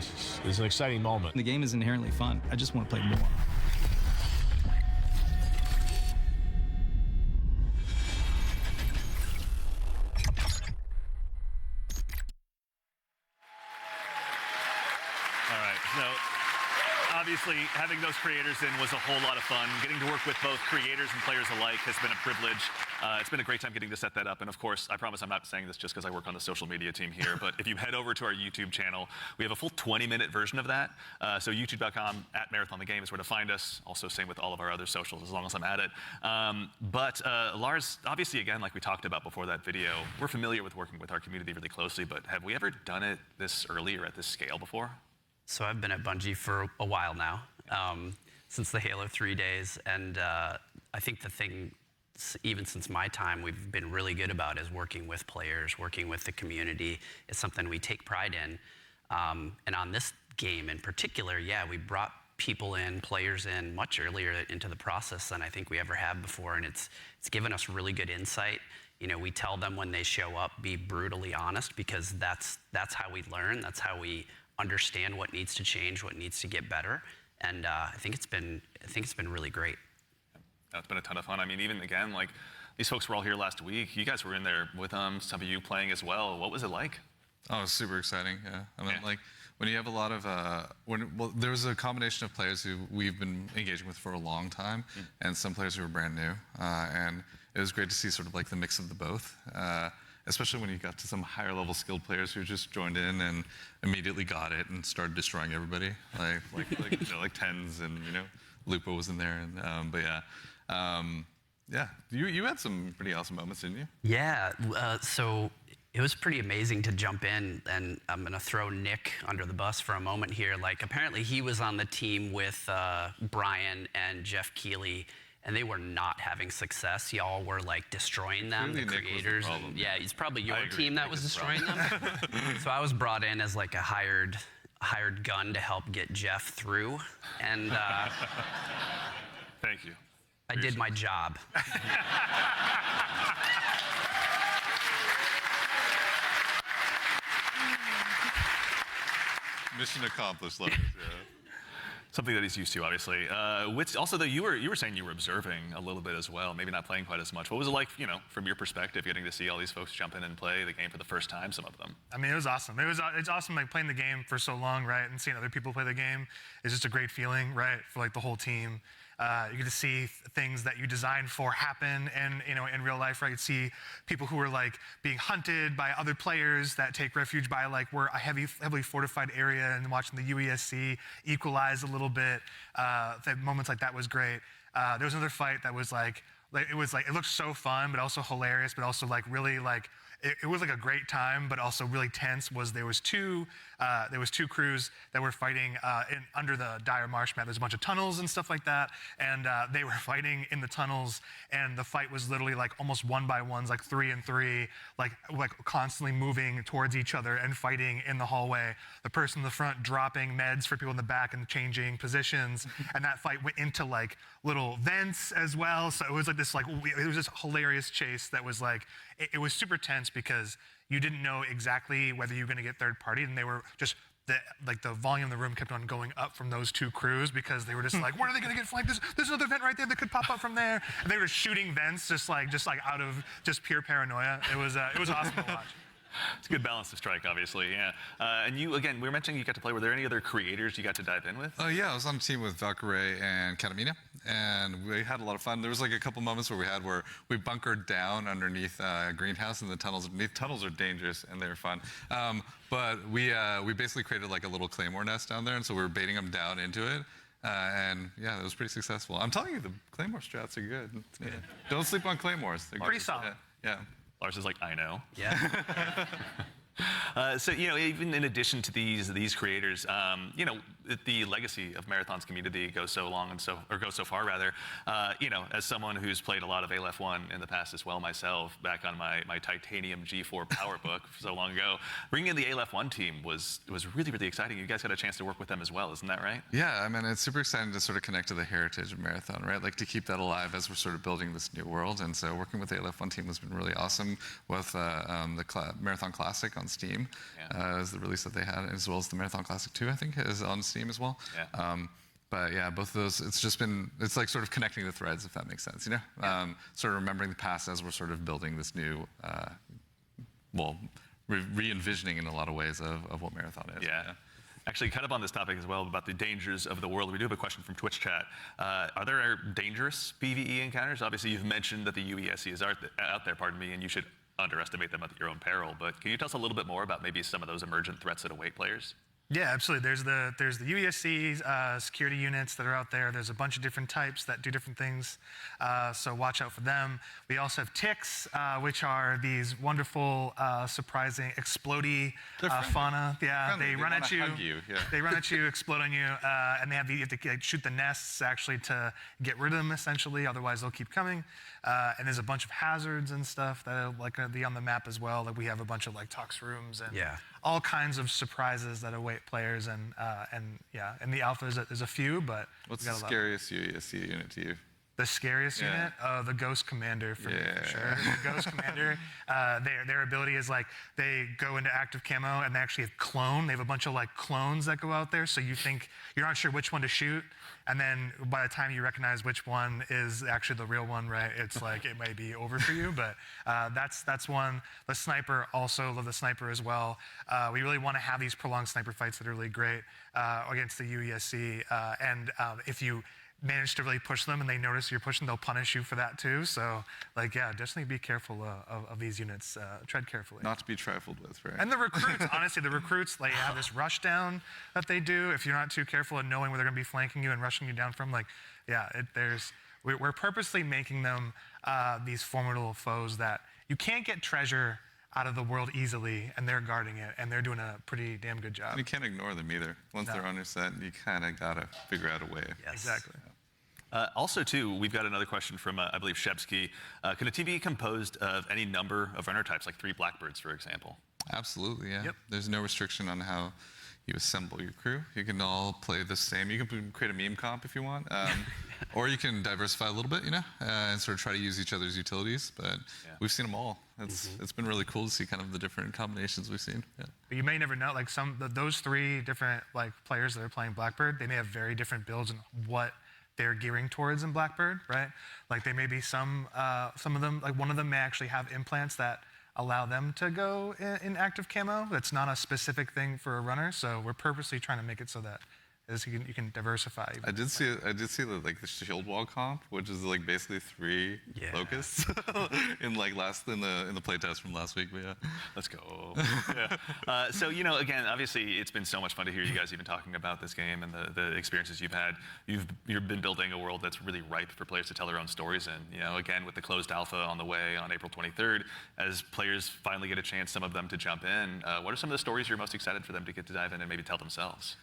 is an exciting moment. The game is inherently fun. I just want to play more. All right, so obviously having those creators in was a whole lot of fun. Getting to work with both creators and players alike has been a privilege. It's been a great time getting to set that up. And of course, I promise I'm not saying this just because I work on the social media team here, but if you head over to our YouTube channel, we have a full 20-minute version of that. So youtube.com @MarathonTheGame is where to find us. Also same with all of our other socials as long as I'm at it. But Lars, obviously again, like we talked about before that video, we're familiar with working with our community really closely, but have we ever done it this early or at this scale before? So I've been at Bungie for a while now, since the Halo 3 days, and I think the thing, even since my time, we've been really good about is working with players, working with the community. It's something we take pride in. And on this game in particular, yeah, we brought people in, players in much earlier into the process than I think we ever have before, and it's given us really good insight. You know, we tell them when they show up, be brutally honest, because that's how we learn, that's how we understand what needs to change, what needs to get better, and I think it's been really great. It's been a ton of fun. I mean, even again, like these folks were all here last week. You guys were in there with them. Some of you playing as well. What was it like? Oh, it was super exciting. Yeah, I mean, like when you have a lot of there was a combination of players who we've been engaging with for a long time, and some players who were brand new, and it was great to see sort of like the mix of the both. Especially when you got to some higher level skilled players who just joined in and immediately got it and started destroying everybody, like Tens and Lupo was in there, and but yeah, you had some pretty awesome moments, didn't you? Yeah, so it was pretty amazing to jump in, and I'm gonna throw Nick under the bus for a moment here. Like apparently he was on the team with Brian and Jeff Keighley, and they were not having success. Y'all were like destroying them, the creators. And, yeah, it's probably your team that was destroying them. So I was brought in as like a hired gun to help get Jeff through, and thank you. I did my job. Mission accomplished, Lars. Yeah. Something that he's used to, obviously. Also, though, you were saying you were observing a little bit as well, maybe not playing quite as much. What was it like, from your perspective, getting to see all these folks jump in and play the game for the first time, some of them? I mean, it was awesome. It's awesome, like, playing the game for so long, right, and seeing other people play the game is just a great feeling, right, for, like, the whole team. You get to see things that you designed for happen, and in real life, right? You see people who are like being hunted by other players that take refuge by like we're a heavily fortified area, and watching the UESC equalize a little bit. Moments like that was great. There was another fight that was like it looked so fun, but also hilarious, but also like really like it was like a great time, but also really tense. Was there was two crews that were fighting under the dire marsh map. There's a bunch of tunnels and stuff like that, and they were fighting in the tunnels, and the fight was literally like almost 1-by-1s, like 3 and 3, like constantly moving towards each other and fighting in the hallway. The person in the front dropping meds for people in the back and changing positions, and that fight went into like little vents as well. So it was like this it was this hilarious chase that was like it was super tense because you didn't know exactly whether you were going to get third party, and they were just the volume of the room kept on going up from those two crews because they were just like, where are they going to get flanked? There's another vent right there that could pop up from there. And they were shooting vents just like out of just pure paranoia. It was awesome to watch. It's a good balance to strike, obviously, yeah. And you, again, we were mentioning you got to play. Were there any other creators you got to dive in with? Oh, yeah, I was on a team with Valkyrie and Katamina, and we had a lot of fun. There was like a couple moments where we bunkered down underneath a greenhouse in the tunnels underneath. Tunnels are dangerous, and they were fun. But we basically created like a little claymore nest down there, and so we were baiting them down into it. And yeah, it was pretty successful. I'm telling you, the claymore strats are good. Yeah. Don't sleep on claymores. They're pretty good. solid. Yeah. Lars is like, I know. Yeah. So, even in addition to these creators, the legacy of Marathon's community goes so long goes so far rather. As someone who's played a lot of Aleph 1 in the past as well myself, back on my Titanium G4 PowerBook so long ago, bringing in the Aleph 1 team was really, really exciting. You guys had a chance to work with them as well, isn't that right? Yeah, I mean, it's super exciting to sort of connect to the heritage of Marathon, right? Like to keep that alive as we're sort of building this new world. And so working with the Aleph 1 team has been really awesome with the Marathon Classic on Steam is the release that they had, as well as the Marathon Classic 2, I think, is on Steam as well. Yeah. But yeah, both of those, it's like sort of connecting the threads, if that makes sense, sort of remembering the past as we're sort of building this new, re-envisioning in a lot of ways of what Marathon is. Yeah. Actually, kind of on this topic as well about the dangers of the world, we do have a question from Twitch chat. Are there dangerous PvE encounters? Obviously, you've mentioned that the UESC is out there, and you should underestimate them at your own peril. But can you tell us a little bit more about maybe some of those emergent threats that await players? Yeah, absolutely. There's the UESC security units that are out there. There's a bunch of different types that do different things, so watch out for them. We also have ticks, which are these wonderful, surprising, explodey fauna. Yeah, they run at you. Yeah. They run at you, explode on you, and you have to shoot the nests actually to get rid of them essentially. Otherwise, they'll keep coming. And there's a bunch of hazards and stuff that are like be on the map as well. Like we have a bunch of like tox rooms and all kinds of surprises that await players. And in the alpha there's a few, but what's the scariest UESC unit to you? The scariest unit? The Ghost Commander for me, for sure. The Ghost Commander, their ability is like they go into active camo and they actually have clone. They have a bunch of like clones that go out there, so you think you're not sure which one to shoot, and then by the time you recognize which one is actually the real one, right? It's like it might be over for you, but that's one. The sniper, also love the sniper as well. We really want to have these prolonged sniper fights that are really great against the UESC, and if you manage to really push them and they notice you're pushing, they'll punish you for that too. So definitely be careful of these units. Tread carefully. Not to be trifled with, right? And the recruits, honestly, the recruits, they have this rush down that they do. If you're not too careful and knowing where they're going to be flanking you and rushing you down from, we're purposely making them these formidable foes that you can't get treasure out of the world easily, and they're guarding it, and they're doing a pretty damn good job. And you can't ignore them either. Once they're on your set, you kind of got to figure out a way. Yes. Exactly. Also, too, we've got another question from, I believe, Shebsky. Can a team be composed of any number of runner types, like 3 Blackbirds, for example? Absolutely, yeah. Yep. There's no restriction on how you assemble your crew. You can all play the same. You can create a meme comp if you want, or you can diversify a little bit, and sort of try to use each other's utilities. But we've seen them all. It's been really cool to see kind of the different combinations we've seen. Yeah. But you may never know, like those 3 different players that are playing Blackbird, they may have very different builds and what they're gearing towards in Blackbird, right? Like they may be some of them, like one of them may actually have implants that allow them to go in active camo. That's not a specific thing for a runner, so we're purposely trying to make it so that is you can diversify. I did see the shield wall comp, which is like basically 3 locusts in the playtest from last week. But yeah, let's go. Yeah. So again, obviously it's been so much fun to hear you guys even talking about this game and the experiences you've had. You've been building a world that's really ripe for players to tell their own stories in. Again, with the closed alpha on the way on April 23rd, as players finally get a chance, some of them to jump in. What are some of the stories you're most excited for them to get to dive in and maybe tell themselves?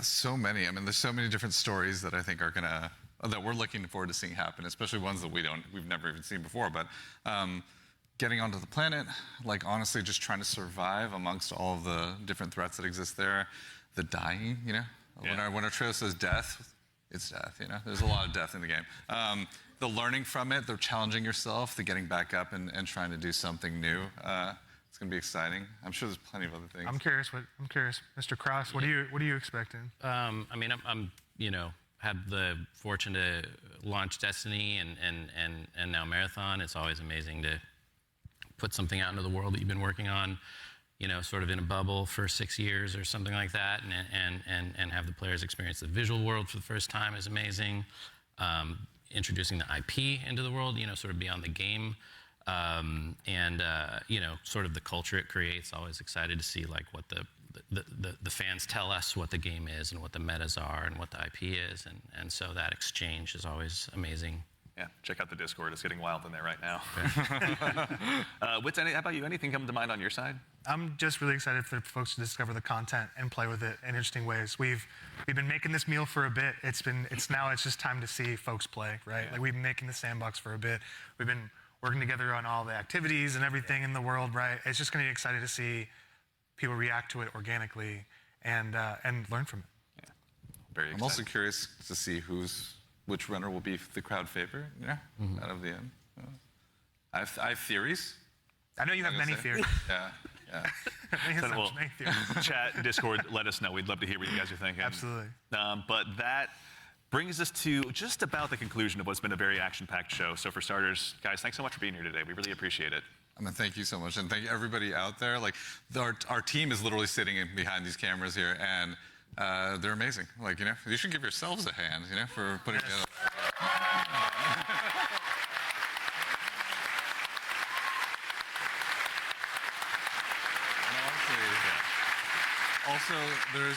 So many. I mean, there's so many different stories that I think that we're looking forward to seeing happen, especially ones that we've never even seen before. But getting onto the planet, like honestly, just trying to survive amongst all of the different threats that exist there. The dying, when our trail says death, it's death. There's a lot of death in the game. The learning from it, the challenging yourself, the getting back up and trying to do something new. It's going to be exciting. I'm sure there's plenty of other things. I'm curious, Mr. Cross. What are you expecting? I'm had the fortune to launch Destiny and now Marathon. It's always amazing to put something out into the world that you've been working on, sort of in a bubble for 6 years or something like that, and have the players experience the visual world for the first time is amazing. Introducing the IP into the world, sort of beyond the game. Sort of the culture it creates. Always excited to see like what the fans tell us what the game is and what the metas are and what the IP is, and so that exchange is always amazing. Yeah, check out the Discord. It's getting wild in there right now. Wits, how about you? Anything come to mind on your side? I'm just really excited for folks to discover the content and play with it in interesting ways. We've been making this meal for a bit. It's just time to see folks play, right? Yeah. Like we've been making the sandbox for a bit. We've been working together on all the activities and everything in the world, right? It's just going to be exciting to see people react to it organically and learn from it. Yeah, very exciting. I'm also curious to see which runner will be the crowd favorite, out of the end. I have theories. I know you have many theories. Yeah. Many theories. Chat, Discord, let us know. We'd love to hear what you guys are thinking. Absolutely. But that brings us to just about the conclusion of what's been a very action-packed show. So for starters, guys, thanks so much for being here today. We really appreciate it. I mean, thank you so much, and thank everybody out there. Like, our team is literally sitting behind these cameras here, and they're amazing. Like, you should give yourselves a hand, for putting together. Also, there's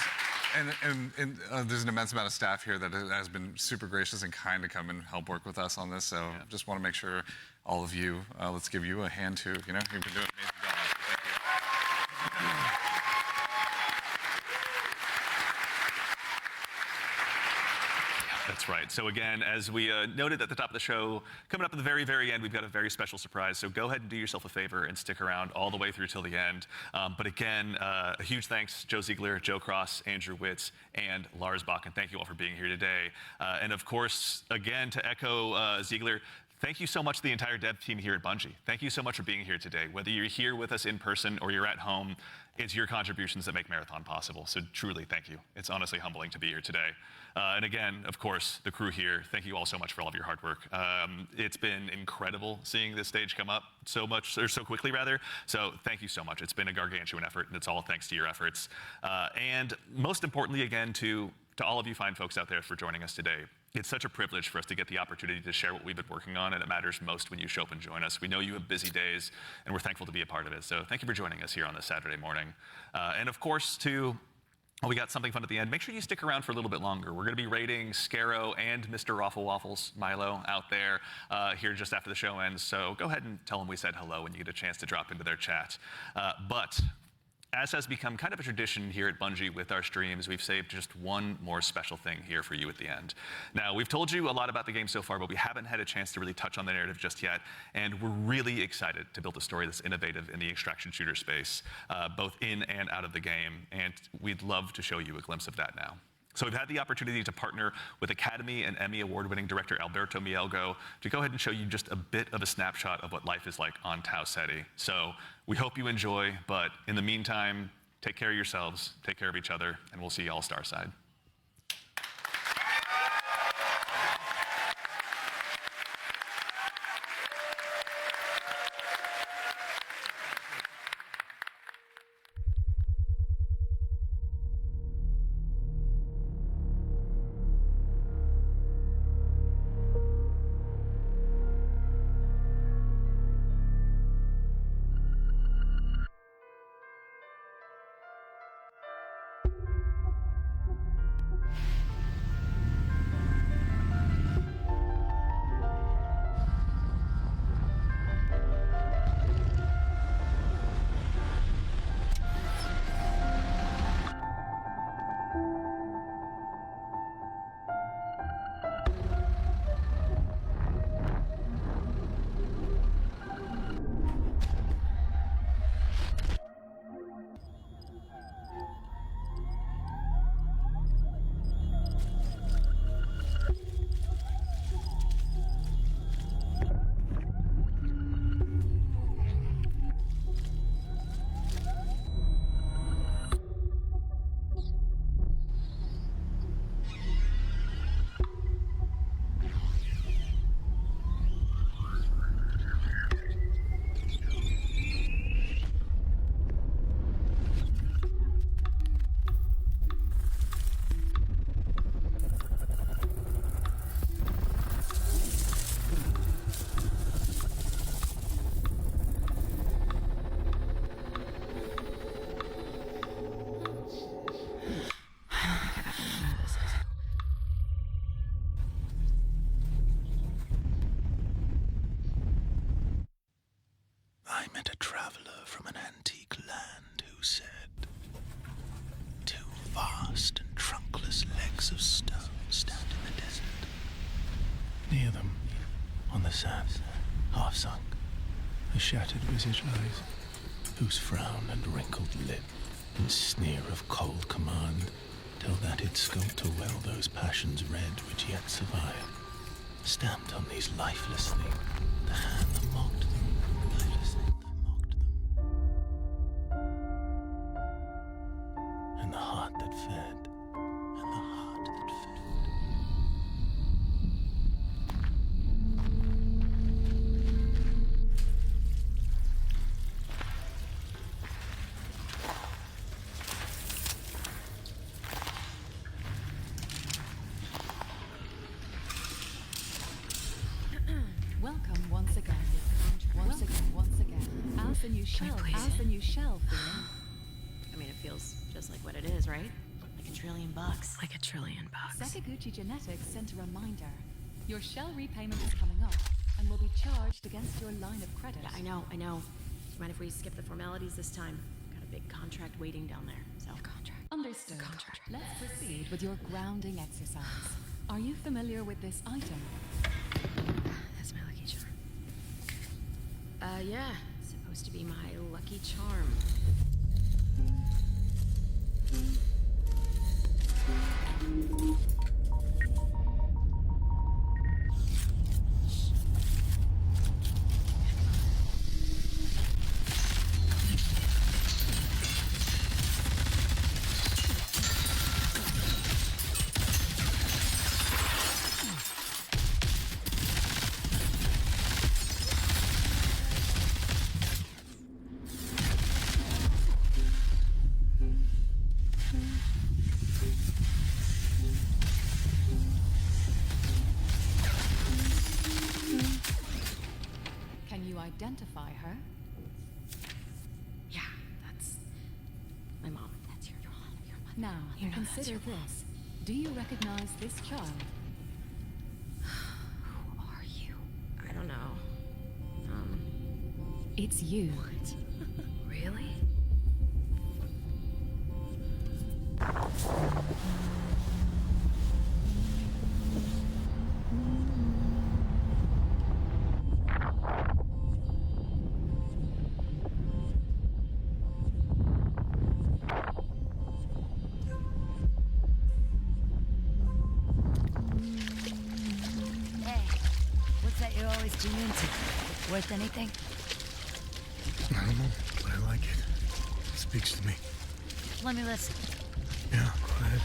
an immense amount of staff here that has been super gracious and kind to come and help work with us on this. So just want to make sure all of you, let's give you a hand too. You've been doing an amazing job. Thank you. That's right. So again, as we noted at the top of the show, coming up at the very, very end, we've got a very special surprise. So go ahead and do yourself a favor and stick around all the way through till the end. But again, a huge thanks, Joe Ziegler, Joe Cross, Andrew Witz, and Lars Bakken. Thank you all for being here today. And of course, again, to echo Ziegler, thank you so much to the entire dev team here at Bungie. Thank you so much for being here today. Whether you're here with us in person or you're at home, it's your contributions that make Marathon possible. So truly, thank you. It's honestly humbling to be here today. And again, of course, the crew here, thank you all so much for all of your hard work. It's been incredible seeing this stage come up so quickly rather. So thank you so much. It's been a gargantuan effort, and it's all thanks to your efforts. And most importantly, again, to all of you fine folks out there for joining us today. It's such a privilege for us to get the opportunity to share what we've been working on, and it matters most when you show up and join us. We know you have busy days, and we're thankful to be a part of it. So thank you for joining us here on this Saturday morning. And of course, we got something fun at the end. Make sure you stick around for a little bit longer. We're going to be rating Scarrow and Mr. Raffle Waffles, Milo, out there here just after the show ends. So go ahead and tell them we said hello when you get a chance to drop into their chat. But as has become kind of a tradition here at Bungie with our streams, we've saved just one more special thing here for you at the end. Now, we've told you a lot about the game so far, but we haven't had a chance to really touch on the narrative just yet, and we're really excited to build a story that's innovative in the extraction shooter space, both in and out of the game, and we'd love to show you a glimpse of that now. So we've had the opportunity to partner with Academy and Emmy Award-winning director Alberto Mielgo to go ahead and show you just a bit of a snapshot of what life is like on Tau Ceti. So we hope you enjoy, but in the meantime, take care of yourselves, take care of each other, and we'll see you all Starside. a shattered visage lies, whose frown and wrinkled lip and sneer of cold command tell that it sculptor well those passions red which yet survive. Stamped on these lifeless things, the hand that mocked them, lifeless hand that mocked them, and the heart that fed, and the heart that fed. Welcome once again. Once again. As the new shell. As the new shell. I mean, it feels just like what it is, right? Like $1 trillion. Like $1 trillion. Sakaguchi Genetics sent a reminder. Your shell repayment is coming up and will be charged against your line of credit. Yeah, I know. Do you mind if we skip the formalities this time? Got a big contract waiting down there, so. Understood. Let's proceed with your grounding exercise. Are you familiar with this item? That's my lucky charm. Yeah. It's supposed to be my lucky charm. Can you identify her? Yeah, that's my mom. That's your mom. Now, You know that's consider your mom. this. Do you recognize this child? Who are you? I don't know. It's you. What? Really? Hey, what's that you always tune into? Worth anything? I don't know, but I like it. It speaks to me. Let me listen. Yeah, go ahead.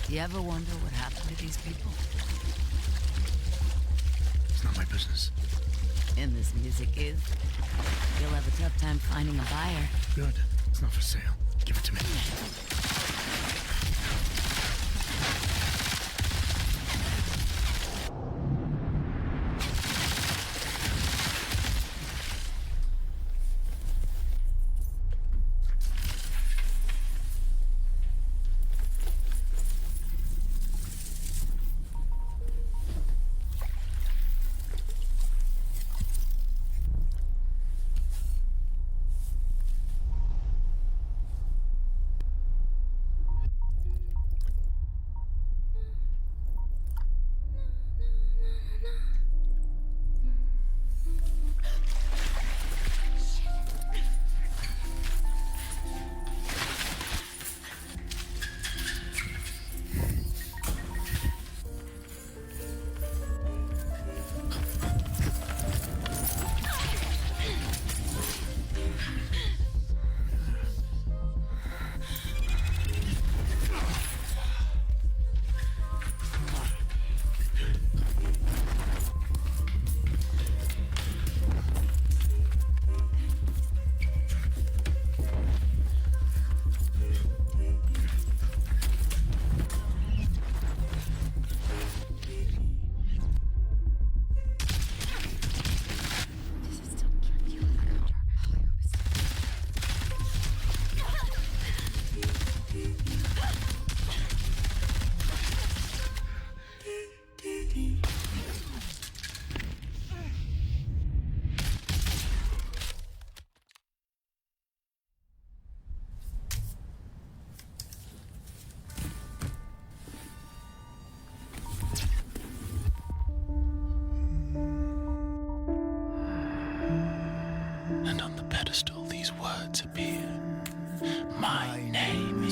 Do you ever wonder what happened to these people? It's not my business. And this music is. You'll have a tough time finding a buyer. Good. It's not for sale. Give it to me.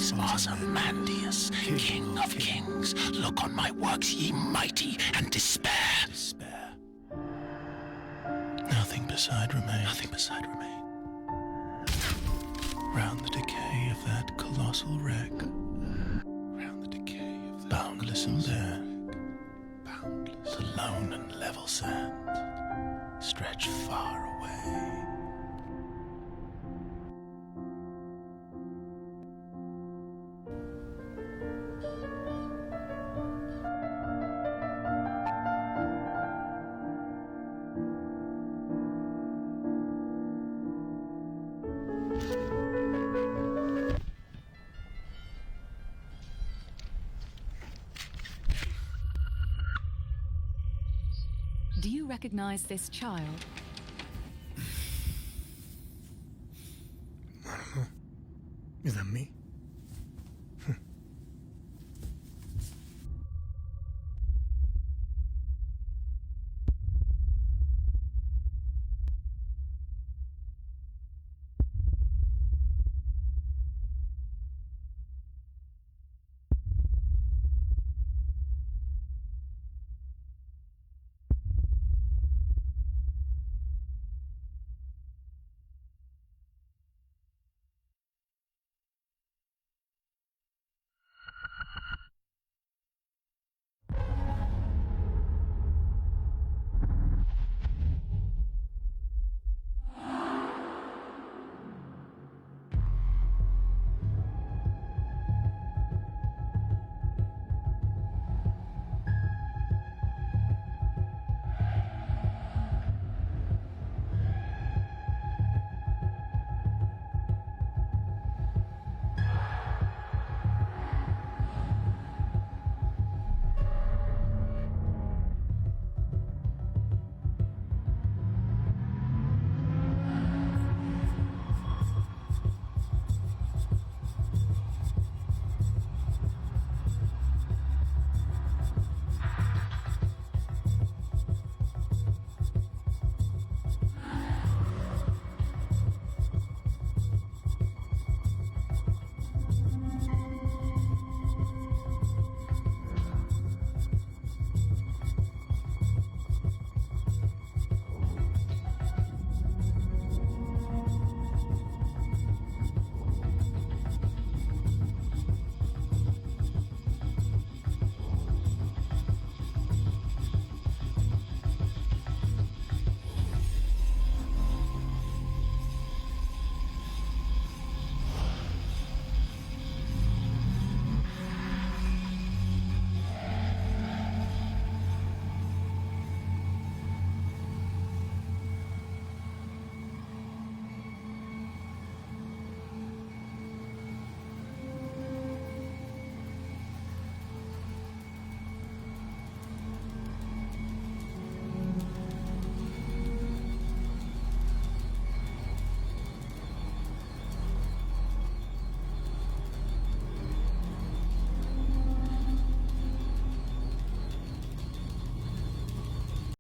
is Ozymandias, King of Kings. Look on my works, ye mighty, and despair. Despair. Nothing beside remain. Nothing beside remain. Round the decay of that colossal wreck. Round the decay of that boundless and bare. Boundless. The lone and level sands stretch far away. Do you recognize this child? I don't know. Is that me?